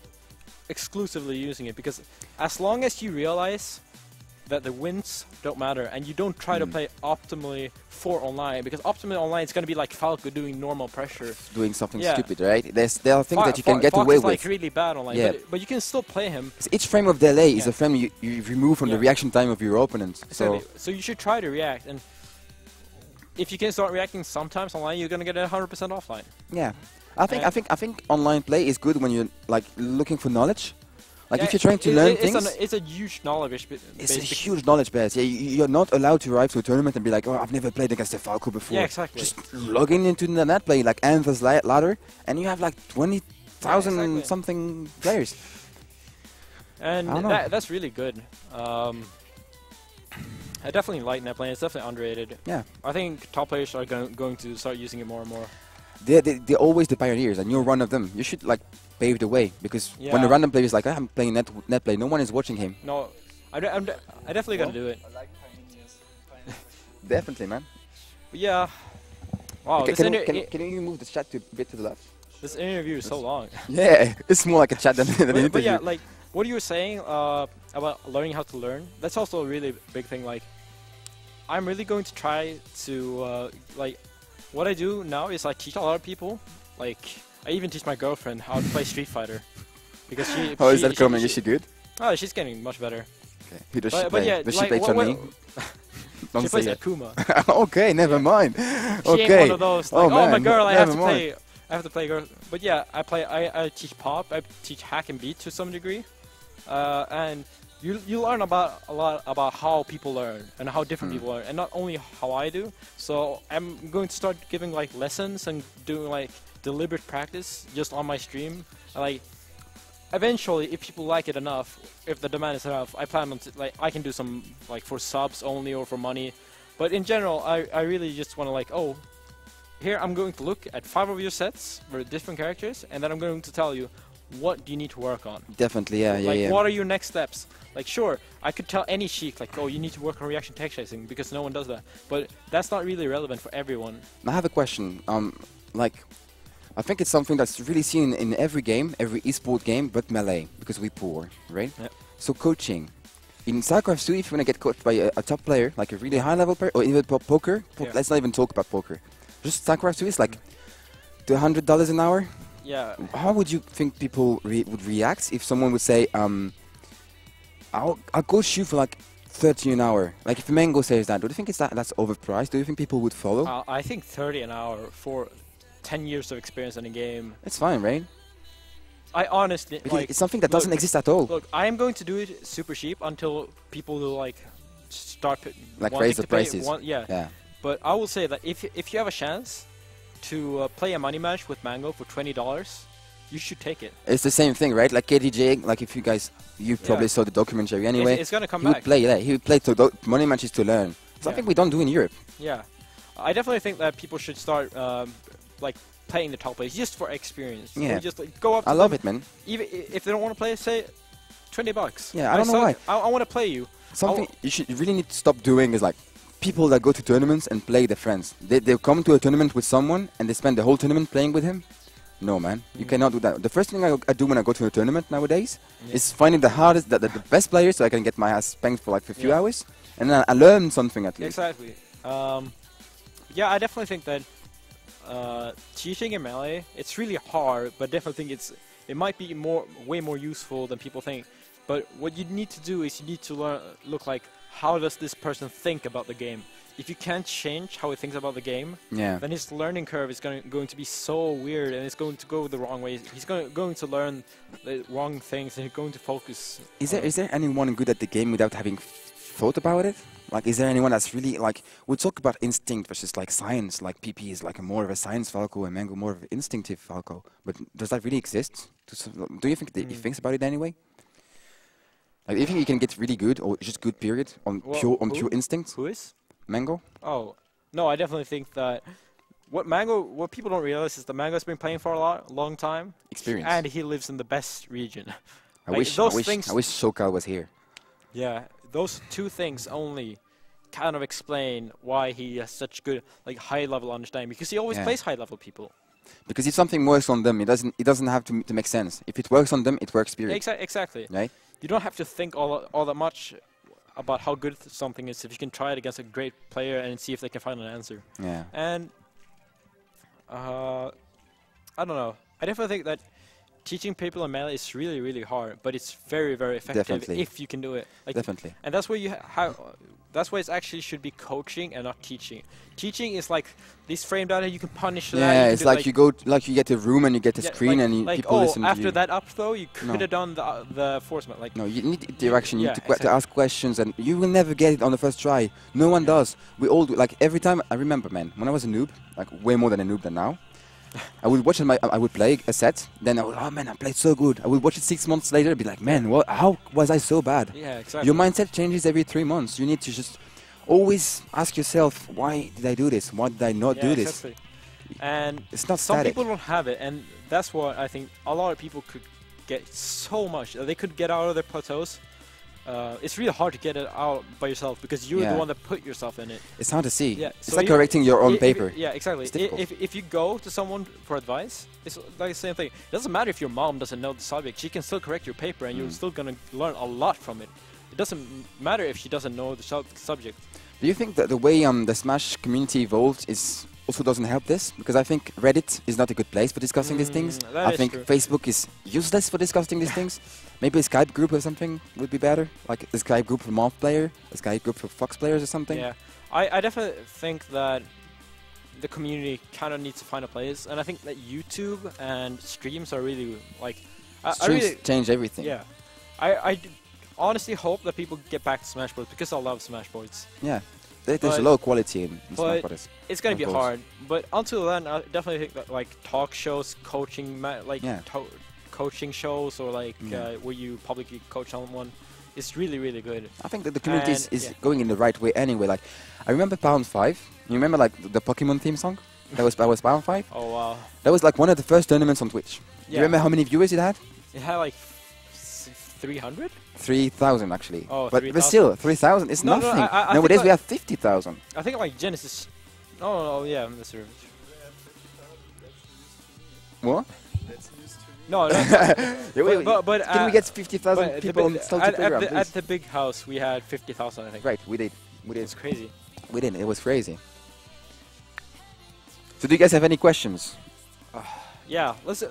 S1: exclusively using it, because as long as you realize that the wins don't matter and you don't try to play optimally for online, because optimally online is going to be like Falco doing normal pressure.
S2: Doing something stupid, right? There are things that you can get away with.
S1: Like really bad online, but you can still play him.
S2: Each frame of delay is a frame you remove from the reaction time of your opponent.
S1: Exactly. So you should try to react, and if you can start reacting sometimes online, you're going to get 100% offline.
S2: Yeah. I think online play is good when you're like looking for knowledge. Like if you're trying to learn things,
S1: it's a huge knowledge base.
S2: It's a huge knowledge base. Yeah, you're not allowed to arrive to a tournament and be like, oh, I've never played against a Falco before.
S1: Yeah, exactly.
S2: Just log into the Netplay, like Anther's ladder, and you have like 20,000 something players.
S1: And that's really good. I definitely like Netplay. It's definitely underrated.
S2: Yeah.
S1: I think top players are going to start using it more and more.
S2: They're always the pioneers, and you're one of them. You should like pave the way, because when a random player is like, I'm playing Netplay, no one is watching him.
S1: No, I definitely gotta do it.
S3: I like pioneers.
S2: Definitely, man.
S1: But yeah. Wow.
S2: Can you move the chat a bit to the left?
S1: This interview is so long.
S2: Yeah, it's more like a chat than an interview.
S1: But yeah, like what you were saying about learning how to learn, that's also a really big thing. Like, I'm really going to try to like. What I do now is I teach a lot of people. Like, I even teach my girlfriend how to play Street Fighter, because she.
S2: How is that coming? Is she good?
S1: Oh, she's getting much better.
S2: Okay. Who does she play? Does she play Tourney?
S1: She plays Akuma.
S2: Okay, never mind.
S1: She ain't one of those. Like, oh my girl, I have to play girl. But yeah, I teach pop. I teach hack and beat to some degree, and. You learn a lot about how people learn and how different people learn, and not only how I do. So I'm going to start giving like lessons and doing like deliberate practice just on my stream. And, like, eventually, if people like it enough, if the demand is enough, I plan on like I can do some like for subs only or for money. But in general, I really just want to like, oh, here I'm going to look at 5 of your sets for different characters, and then I'm going to tell you what do you need to work on.
S2: Definitely, yeah.
S1: What are your next steps? Like, sure, I could tell any sheik, like, oh, you need to work on reaction tech chasing, because no one does that. But that's not really relevant for everyone.
S2: I have a question. Like, I think it's something that's really seen in every game, every esport game, but Melee, because we're poor, right? Yep. So coaching. In StarCraft 2, if you want to get coached by a top player, like a really high-level player, or even poker, let's not even talk about poker. Just StarCraft 2 is like $100 an hour.
S1: Yeah.
S2: How would you think people would react if someone would say, I'll coach you for like 30 an hour? Like, if Mango says that, do you think that's overpriced? Do you think people would follow?
S1: I think 30 an hour for 10 years of experience in a game.
S2: It's fine, right?
S1: I honestly, like,
S2: it's something that doesn't exist at all.
S1: Look, I am going to do it super cheap until people will like start
S2: like raise the prices.
S1: Yeah. But I will say that if you have a chance to play a money match with Mango for $20, you should take it. It's
S2: the same thing, right? Like KDJ, like if you probably saw the documentary anyway.
S1: It's gonna come back.
S2: He would play money matches to learn. Something we don't do in Europe.
S1: Yeah, I definitely think that people should start like playing the top players just for experience.
S2: Yeah,
S1: or just like, go up.
S2: I love it, man.
S1: Even if they don't want to play, say $20.
S2: Yeah, I don't know why.
S1: I want to play you.
S2: Something you really need to stop doing is like people that go to tournaments and play their friends. They come to a tournament with someone and they spend the whole tournament playing with him. No, man, you cannot do that. The first thing I do when I go to a tournament nowadays is finding the hardest, the best players, so I can get my ass spanked for like a few hours, and then I learn something at least.
S1: Exactly. Yeah, I definitely think that teaching in Melee, it's really hard, but definitely think it might be way more useful than people think. But what you need to do is you need to look like, how does this person think about the game? If you can't change how he thinks about the game, then his learning curve is going to be so weird, and it's going to go the wrong way. He's going to learn the wrong things, and he's going to focus. Is
S2: there anyone good at the game without having thought about it? Like, is there anyone that's really like? We talk about instinct versus like science. Like PP is like more of a science Falco, and Mango more of an instinctive Falco. But does that really exist? Do you think that he thinks about it anyway? Like, do you think he can get really good, or just good period on pure instinct?
S1: Who is?
S2: Mango?
S1: Oh, no, I definitely think that what people don't realize is that Mango's been playing for a long time.
S2: Experience.
S1: And he lives in the best region.
S2: I wish SoCal was here.
S1: Yeah, those two things only kind of explain why he has such good, like, high-level understanding, because he always plays high-level people.
S2: Because if something works on them, it doesn't have to make sense. If it works on them, it works, period.
S1: Exactly.
S2: Right?
S1: You don't have to think all that much about how good something is if you can try it against a great player and see if they can find an answer.
S2: Yeah.
S1: And I don't know. I definitely think that teaching people in Melee is really, really hard, but it's very, very effective if you can do it. Like,
S2: definitely.
S1: And that's where you that's why it actually should be coaching and not teaching. Teaching is like this frame data, you can punish that.
S2: Yeah, it's like you go, you get a room and you get a screen and people listen to you.
S1: After that up throw, you could have done the forcement. Like,
S2: no, you need direction. You need to ask questions, and you will never get it on the first try. No one does. We all do. Like, every time, I remember, man, when I was a noob, like way more than a noob than now, I would watch I would play a set, then I would, oh man, I played so good. I would watch it 6 months later and be like, man, how was I so bad?
S1: Yeah, exactly.
S2: Your mindset changes every 3 months. You need to just always ask yourself, why did I do this? Why did I not do this?
S1: And
S2: it's not
S1: some
S2: static.
S1: people don't have it, and that's what I think a lot of people could get so much. They could get out of their plateaus. It's really hard to get it out by yourself because you're the one that put yourself in it.
S2: It's hard to see.
S1: Yeah,
S2: it's like correcting your own paper.
S1: Yeah, exactly. If you go to someone for advice, it's like the same thing. It doesn't matter if your mom doesn't know the subject. She can still correct your paper, and you're still going to learn a lot from it. It doesn't matter if she doesn't know the subject.
S2: Do you think that the way the Smash community evolved also doesn't help this? Because I think Reddit is not a good place for discussing these things. I think Facebook is useless for discussing these things. Maybe a Skype group or something would be better. Like a Skype group for Moth player, a Skype group for Fox players or something.
S1: Yeah, I definitely think that the community kind of needs to find a place. And I think that YouTube and streams are really, like...
S2: Streams really change everything.
S1: Yeah. I honestly hope that people get back to Smash Bros. Because I love Smash Bros.
S2: Yeah. There's a low quality in Smash Bros.
S1: It's going to be hard. But until then, I definitely think that, like, talk shows, coaching, coaching shows, or like where you publicly coach someone, is really, really good.
S2: I think that the community is going in the right way anyway. Like, I remember Pound 5. You remember, like, the Pokemon theme song? That was Pound 5?
S1: Oh, wow.
S2: That was, like, one of the first tournaments on Twitch. Yeah. You remember how many viewers it had?
S1: It had, like, 300?
S2: 3,000 actually.
S1: Oh,
S2: but still, 3,000 is nothing. Nowadays we have 50,000.
S1: I think like Genesis. Oh yeah, that's true.
S2: What?
S1: No, but
S2: can we get 50,000 people on Salty Playground?
S1: At the big house, we had 50,000, I think.
S2: Right, we did.
S1: It's crazy.
S2: We did. It was crazy. So, do you guys have any questions?
S1: Yeah, let's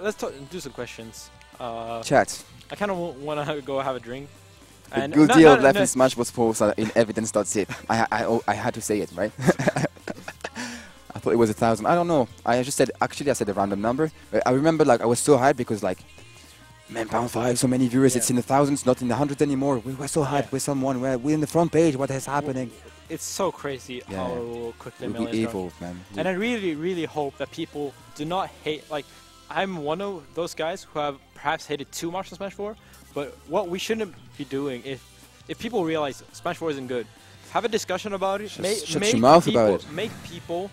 S1: do some questions.
S2: Chat.
S1: I kind of want to go have a drink.
S2: The good deal of Leffen Smash was posted in evidence.zip. I had to say it, right? I thought it was 1,000. I don't know. I said a random number. I remember, like, I was so hyped because, like, man, Pound 5, so many viewers. It's in the thousands, not in the hundreds anymore. We were so hyped with someone. We're in the front page. What is happening?
S1: It's so crazy how quickly Melee
S2: evolved, man. Yeah.
S1: And I really, really hope that people do not hate. Like, I'm one of those guys who have perhaps hated too much on Smash 4. But what we shouldn't be doing, if people realize Smash 4 isn't good, have a discussion about it.
S2: Shut your mouth about it.
S1: Make people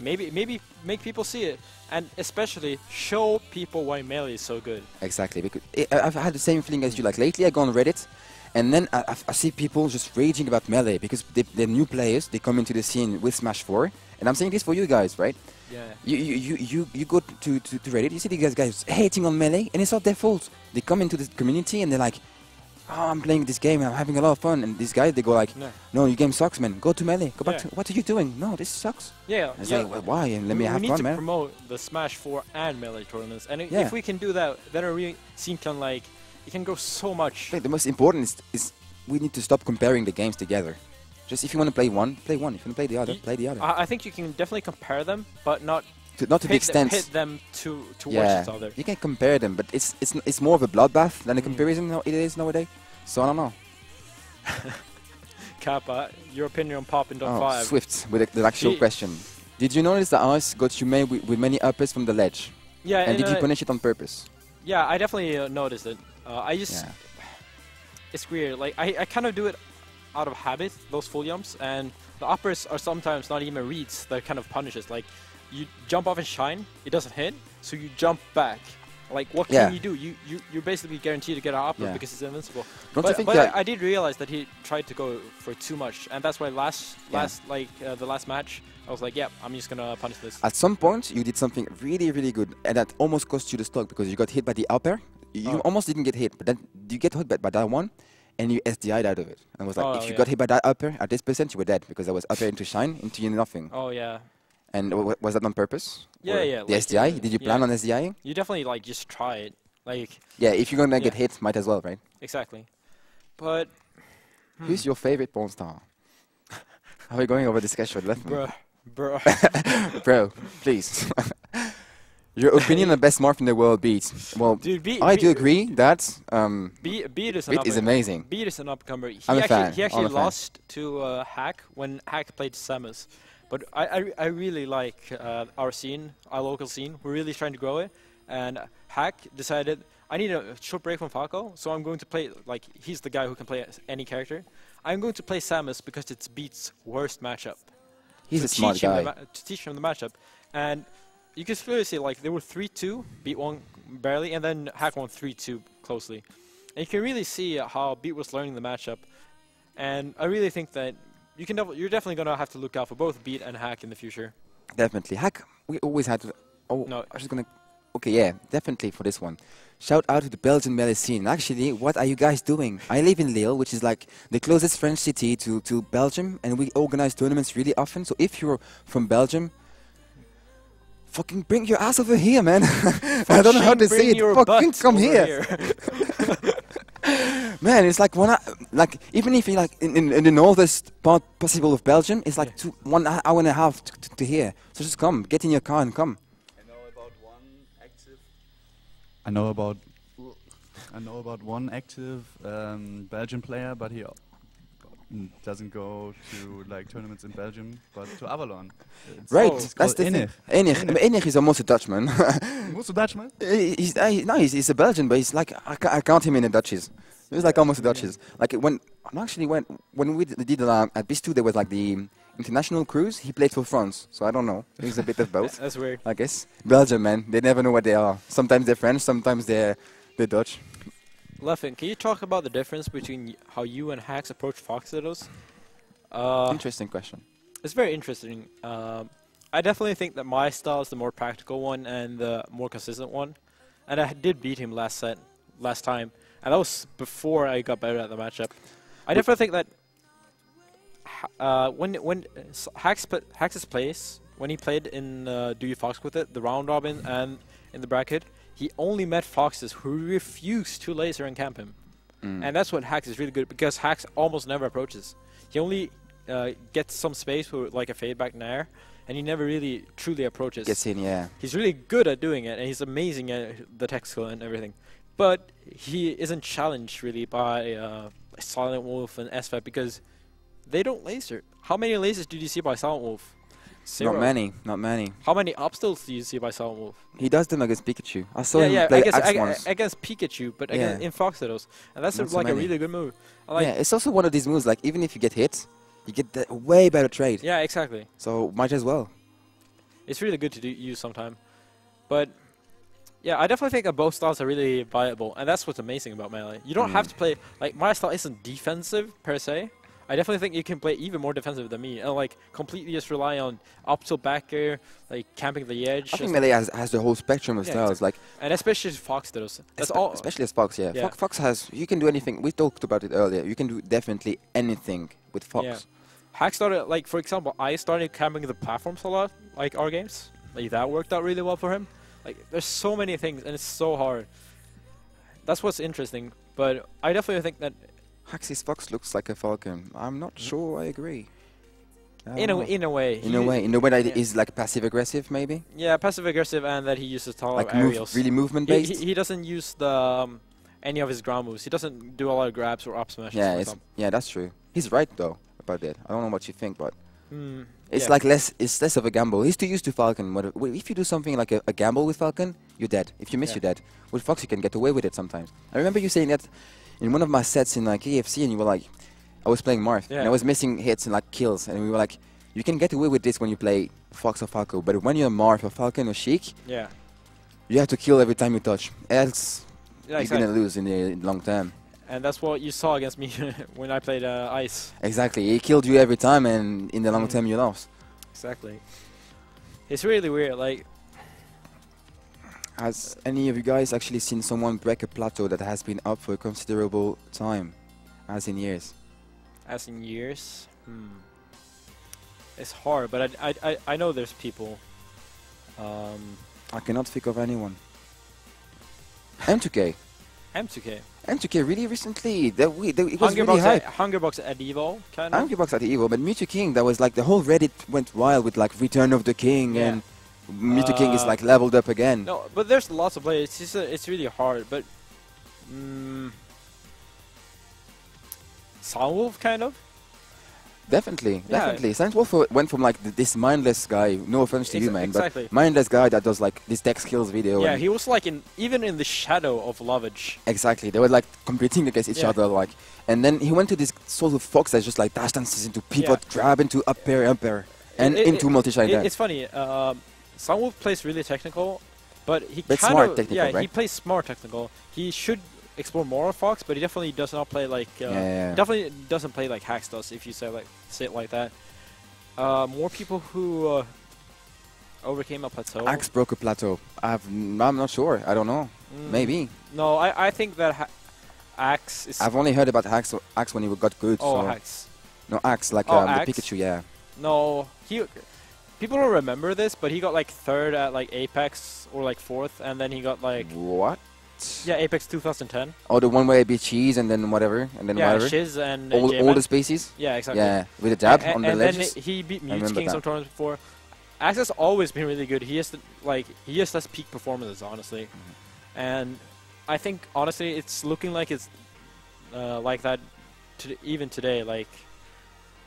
S1: maybe make people see it, and especially show people why melee is so good.
S2: Exactly, because I've had the same feeling as you. Like lately, I go on Reddit, and then I see people just raging about melee because they're new players. They come into the scene with Smash 4, and I'm saying this for you guys, right?
S1: Yeah.
S2: You go to Reddit, you see these guys hating on melee, and it's not their fault. They come into the community and they're like, oh, I'm playing this game, I'm having a lot of fun, and these guys, they go like, no, your game sucks, man. Go to melee. Go back to, what are you doing? No, this sucks.
S1: Yeah.
S2: It's like, well, why? And let me have fun, man.
S1: We need to promote the Smash 4 and melee tournaments, and if we can do that, then our scene can it can grow so much.
S2: I think the most important is we need to stop comparing the games together. Just if you want to play one, play one. If you want to play the other, play the other.
S1: I think you can definitely compare them, but not
S2: to the extent
S1: pit them towards each other.
S2: You can compare them, but it's more of a bloodbath than a comparison it is nowadays. So I don't know.
S1: Kappa, your opinion on Poppin.5?
S2: Swift with the actual question. Did you notice the ice got you made with many uppers from the ledge?
S1: Yeah.
S2: And did you punish it on purpose?
S1: Yeah, I definitely noticed it. It's weird. Like I kind of do it out of habit, those full jumps, and the uppers are sometimes not even reads that kind of punishes. Like you jump off and shine, it doesn't hit, so you jump back. Like what can you do? You're basically guaranteed to get an upper because it's invincible. But I did realize that he tried to go for too much, and that's why the last match I was like, yeah, I'm just gonna punish this.
S2: At some point you did something really, really good, and that almost cost you the stock because you got hit by the upper. You almost didn't get hit, but then you get hit by that one, and you SDI'd out of it. And I was like, if you got hit by that upper at this percent, you were dead because I was upper into shine into nothing.
S1: Oh yeah.
S2: And was that on purpose?
S1: Yeah.
S2: The SDI? Did you plan on SDIing?
S1: You definitely just try it.
S2: Yeah, if you're gonna get hit, might as well, right?
S1: Exactly. But
S2: who's your favorite porn star? Are we going over this schedule, Leffen?
S1: Bro.
S2: Bro, please. Your opinion on best morph in the world, Beat. Well, dude, I do agree that
S1: Beat
S2: is amazing.
S1: Beat is an upcomer.
S2: I'm a fan.
S1: He actually lost to Hack when Hack played Samus. But I really like our scene, our local scene. We're really trying to grow it. And Hack decided, I need a short break from Falco, so I'm going to play, he's the guy who can play any character. I'm going to play Samus because it's Beat's worst matchup.
S2: He's a smart guy.
S1: To teach him the matchup. And you can clearly see, they were 3-2, Beat won barely, and then Hack won 3-2 closely. And you can really see how Beat was learning the matchup. And I really think that you're definitely going to have to look out for both Beat and Hack in the future.
S2: Definitely. Hack, we always had to... Oh, no. I was just going to... Okay, yeah, definitely for this one. Shout out to the Belgian melee scene. Actually, what are you guys doing? I live in Lille, which is the closest French city to Belgium, and we organize tournaments really often. So if you're from Belgium, fucking bring your ass over here, man. I don't know how to say it. Fucking come here. Man, it's even if you're in the northest part possible of Belgium, it's 1 hour and a half to here. So just come, get in your car and come.
S3: I know about one active Belgian player, but he doesn't go to tournaments in Belgium, but to Avalon.
S2: Right, that's the thing. Enig is almost a Dutchman.
S3: Almost a Dutchman?
S2: He's a Belgian, but he's I count him in the Dutchies. He's almost a Dutchies. When we did at BIS2, there was the international cruise. He played for France, so I don't know. He's a bit of both.
S1: That's weird.
S2: I guess Belgium, man, they never know what they are. Sometimes they're French, sometimes they're Dutch.
S1: Leffen, can you talk about the difference between how you and Hacks approach Fox Shadows?
S2: Interesting question.
S1: It's very interesting. I definitely think that my style is the more practical one and the more consistent one. And I did beat him last time. And that was before I got better at the matchup. I definitely think that when Hacks' place, when he played in Do You Fox with it, the round robin and in the bracket, he only met Foxes who refused to laser and camp him. And that's what Hacks is really good, because Hacks almost never approaches. He only gets some space for a fade back nair, and he never really truly approaches.
S2: Gets in, yeah.
S1: He's really good at doing it, and he's amazing at the tech skill and everything. But he isn't challenged really by Silent Wolf and SFAT because they don't laser. How many lasers did you see by Silent Wolf? 0.
S2: Not many.
S1: How many upstills do you see by Silent Wolf?
S2: He does them against Pikachu. I saw him play Axe once.
S1: Against Pikachu, but in Fox Shadows. And that's a really good move.
S2: It's also one of these moves, even if you get hit, you get a way better trade.
S1: Yeah, exactly.
S2: So might as well.
S1: it's really good to use sometime. But yeah, I definitely think that both styles are really viable, and that's what's amazing about Melee. You don't have to play, like, my style isn't defensive per se. I definitely think you can play even more defensive than me, and like completely just rely on up till back air, like camping the edge.
S2: I think Melee has the whole spectrum of styles, like,
S1: and especially Fox does. That's all.
S2: Especially as Fox, yeah. Fox has, you can do anything. We talked about it earlier. You can do definitely anything with Fox.
S1: Yeah. Hack started, like, for example, I started camping the platforms a lot, like our games. Like that worked out really well for him. Like, there's so many things, and it's so hard. That's what's interesting. But I definitely think that
S2: Hax's Fox looks like a Falcon. I'm not sure I agree.
S1: In a way.
S2: In a way that it is like passive aggressive, maybe.
S1: Yeah, passive aggressive, and that he uses taller
S2: like
S1: aerials.
S2: Really movement based.
S1: He doesn't use the any of his ground moves. He doesn't do a lot of grabs or up smashes.
S2: Yeah, that's true. He's right though about that. I don't know what you think, but it's like it's less of a gamble. He's too used to Falcon. If you do something like a gamble with Falcon, you're dead. If you miss, you're dead. With Fox, you can get away with it sometimes. I remember you saying that in one of my sets in like EFC, and you were like, I was playing Marth, and I was missing hits and like kills, and we were like, you can get away with this when you play Fox or Falco, but when you're Marth or Falcon or Sheik, you have to kill every time you touch. Else, you're gonna lose in the long term.
S1: And that's what you saw against me when I played Ice.
S2: Exactly, he killed you every time, and in the long term you lost.
S1: Exactly. It's really weird. Like,
S2: has any of you guys actually seen someone break a plateau that has been up for a considerable time, as in years?
S1: As in years? It's hard, but I know there's people.
S2: I cannot think of anyone. M2K.
S1: M2K.
S2: M2K really recently. It was really hype.
S1: Hungerbox at Evo, kind of.
S2: Hungerbox at Evo, but Mewtwo King, that was like the whole Reddit went wild with like Return of the King and Mewtwo King is like leveled up again.
S1: No, but there's lots of players. It's just it's really hard. But Soundwolf, kind of.
S2: Definitely. Soundwolf went from like this mindless guy. No offense to you, man, but mindless guy that does like this tech skills video.
S1: Yeah, he was like even in the shadow of Lovage.
S2: Exactly, they were like competing against each other, like, and then he went to this sort of Fox that's just like dash dances into pivot, grab into up air, and into multi-shine.
S1: It's funny. Soundwolf plays really technical, but he
S2: smart technical, right?
S1: He plays smart technical. He should explore more of Fox, but he definitely does not play like definitely doesn't play like Hax does, if you say it like that. More people who overcame a plateau.
S2: Axe broke a plateau. I'm not sure. I don't know. Maybe.
S1: No, I think that Axe is.
S2: I've only heard about Axe when he got good.
S1: Oh,
S2: so.
S1: Axe.
S2: No, Axe like
S1: Axe?
S2: the Pikachu. Yeah.
S1: No, people don't remember this, but he got like 3rd at like Apex or like 4th, and then he got like
S2: what?
S1: Yeah, Apex 2010.
S2: Oh, the one where it be cheese and then whatever, and then whatever.
S1: Shiz and
S2: all the species.
S1: Yeah, exactly.
S2: Yeah, with a jab on the ledges.
S1: And then he beat Mewtwo King some tournaments before. Axe has always been really good. He just has peak performances, honestly. And I think honestly, it's looking like it's like that even today. Like,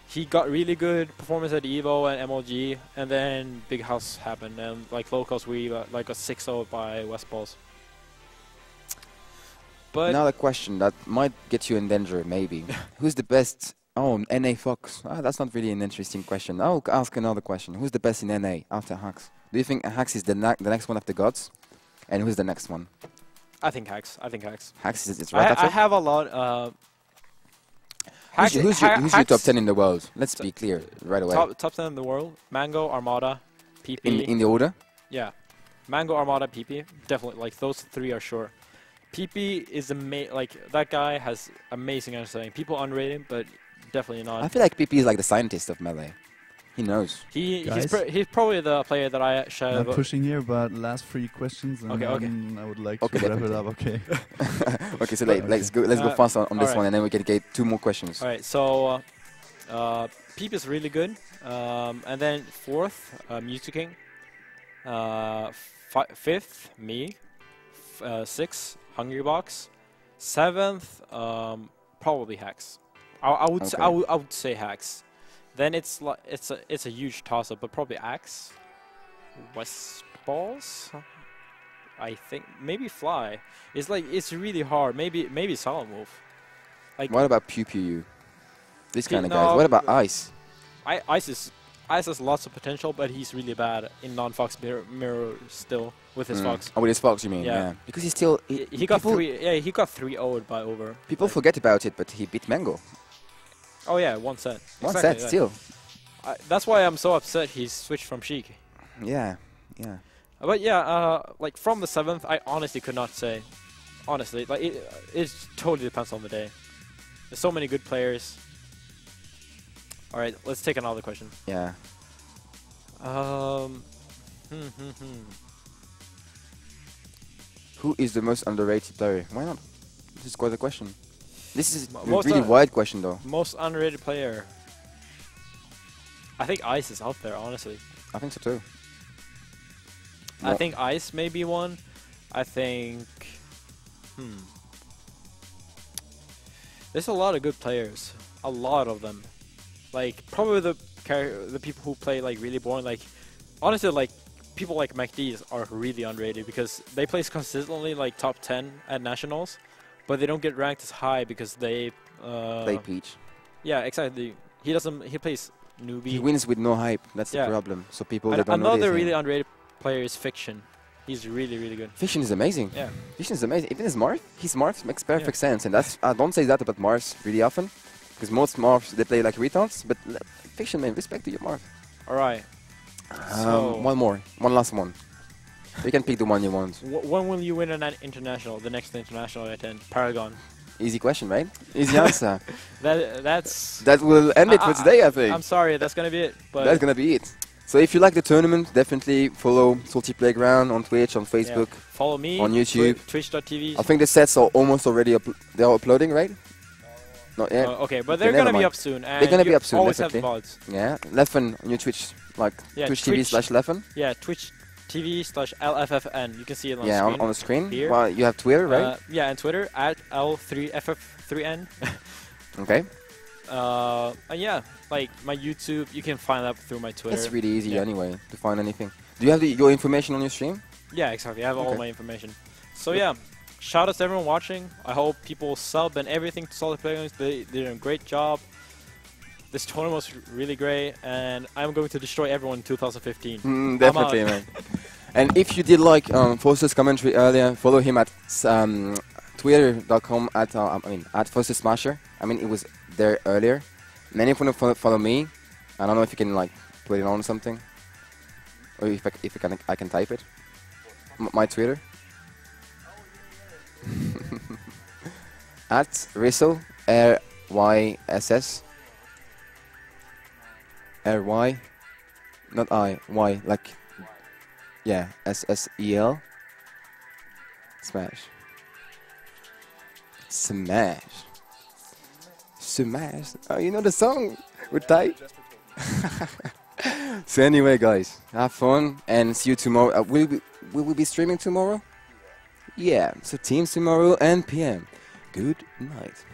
S1: he got really good performance at Evo and MLG, and then Big House happened, and like locals we like got 6-0 by West Balls. But
S2: another question that might get you in danger, maybe. Who's the best? Oh, NA Fox. That's not really an interesting question. I'll ask another question. Who's the best in NA after Hax? Do you think Hax is the next one of the gods? And who's the next one?
S1: I think Hax.
S2: Hax is right after?
S1: I have a lot.
S2: Who's your top 10 in the world? Let's be clear right away.
S1: Top 10 in the world. Mango, Armada, PP.
S2: In the order?
S1: Yeah. Mango, Armada, PP. Definitely. Like, those 3 are sure. PP is that guy has amazing understanding. People underrate him, but definitely not.
S2: I feel like PP is like the scientist of Melee. He knows.
S1: He's probably the player that I should.
S3: I'm pushing here, but last 3 questions, and then I would like to wrap it up. Okay.
S2: Okay, so let's go fast on this one, and then we can get 2 more questions.
S1: All right. So PP is really good, and then 4th, Mewtwo King. 5th, me. 6th, Hungrybox. 7th, probably Hax. I would say Hax. Then it's a huge toss up, but probably Axe. West Balls. I think maybe Fly. It's really hard. Maybe Solid Wolf. Like,
S2: what about PPU? This kind of guys. What about Ice?
S1: Ice is Ice has lots of potential, but he's really bad in non-Fox mirror still with his Fox.
S2: Oh, with his Fox, you mean?
S1: Yeah.
S2: Because he's still...
S1: He got 3-0'd by Over.
S2: People forget about it, but he beat Mango.
S1: Oh yeah, one set.
S2: One
S1: exactly
S2: set, still.
S1: That's why I'm so upset he switched from Sheik.
S2: Yeah.
S1: But yeah, like from the 7th, I honestly could not say. Honestly, like it totally depends on the day. There's so many good players. All right, let's take another question.
S2: Yeah. Who is the most underrated player? Why not? This is quite a question. This is a really wide question, though.
S1: Most underrated player. I think Ice is out there, honestly.
S2: I think so too.
S1: I think Ice may be one. I think... There's a lot of good players. A lot of them. Like, probably the people who play, like, really boring. Like, honestly, like, people like MacD's are really underrated because they place consistently, like, top 10 at Nationals, but they don't get ranked as high because they...
S2: play Peach.
S1: Yeah, exactly. He plays newbie.
S2: He wins with no hype. That's the problem. So people that don't know
S1: another really underrated player is Fiction. He's really, really good.
S2: Fiction is amazing.
S1: Yeah.
S2: Fiction is amazing. Even his Marth makes perfect sense. And that's I don't say that about Marths really often. Because most Marths, they play like retards. But Fiction, man, respect to your Marth.
S1: Alright.
S2: One more. One last one. You can pick the one you want.
S1: When will you win an international? The next international I attend? Paragon.
S2: Easy question, right? Easy answer.
S1: That
S2: will end it for today, I think.
S1: I'm sorry, that's going to be it. But
S2: that's going to be it. So if you like the tournament, definitely follow Salty Playground on Twitch, on Facebook.
S1: Yeah. Follow me
S2: on YouTube.
S1: Twitch.tv.
S2: I think the sets are almost already they're uploading, right? Not yet.
S1: Okay, but they're going to be up soon. And
S2: they're going to be up soon,
S1: always
S2: definitely.
S1: have VODs.
S2: Yeah, Leffen on your Twitch, like Twitch.tv/Leffen.
S1: Yeah, Twitch.tv/LFFN. You can see it on the
S2: screen.
S1: Yeah,
S2: on the screen.
S1: Here.
S2: Well, you have Twitter, right?
S1: Yeah, and Twitter at L3FF3N.
S2: Okay.
S1: And yeah, like my YouTube, you can find that through my Twitter.
S2: It's really easy anyway to find anything. Do you have your information on your stream?
S1: Yeah, exactly. I have all my information. So yeah, shout out to everyone watching. I hope people sub and everything to Solid Playgrounds. They did a great job. This tournament was really great, and I'm going to destroy everyone in 2015.
S2: Definitely, man. And if you did like Foster's commentary earlier, follow him at twitter.com at Foster Smasher. I mean, it was there earlier. And then if you want to follow me, I don't know if you can like put it on something, or if I can type it. My Twitter. At Rissel RYSS. RY, not I, Y, like, yeah, SSEL. Smash. Smash. Smash. Oh, you know the song with Ty? So anyway, guys, have fun and see you tomorrow. Will we be streaming tomorrow? Yeah, so teams tomorrow and PM. Good night.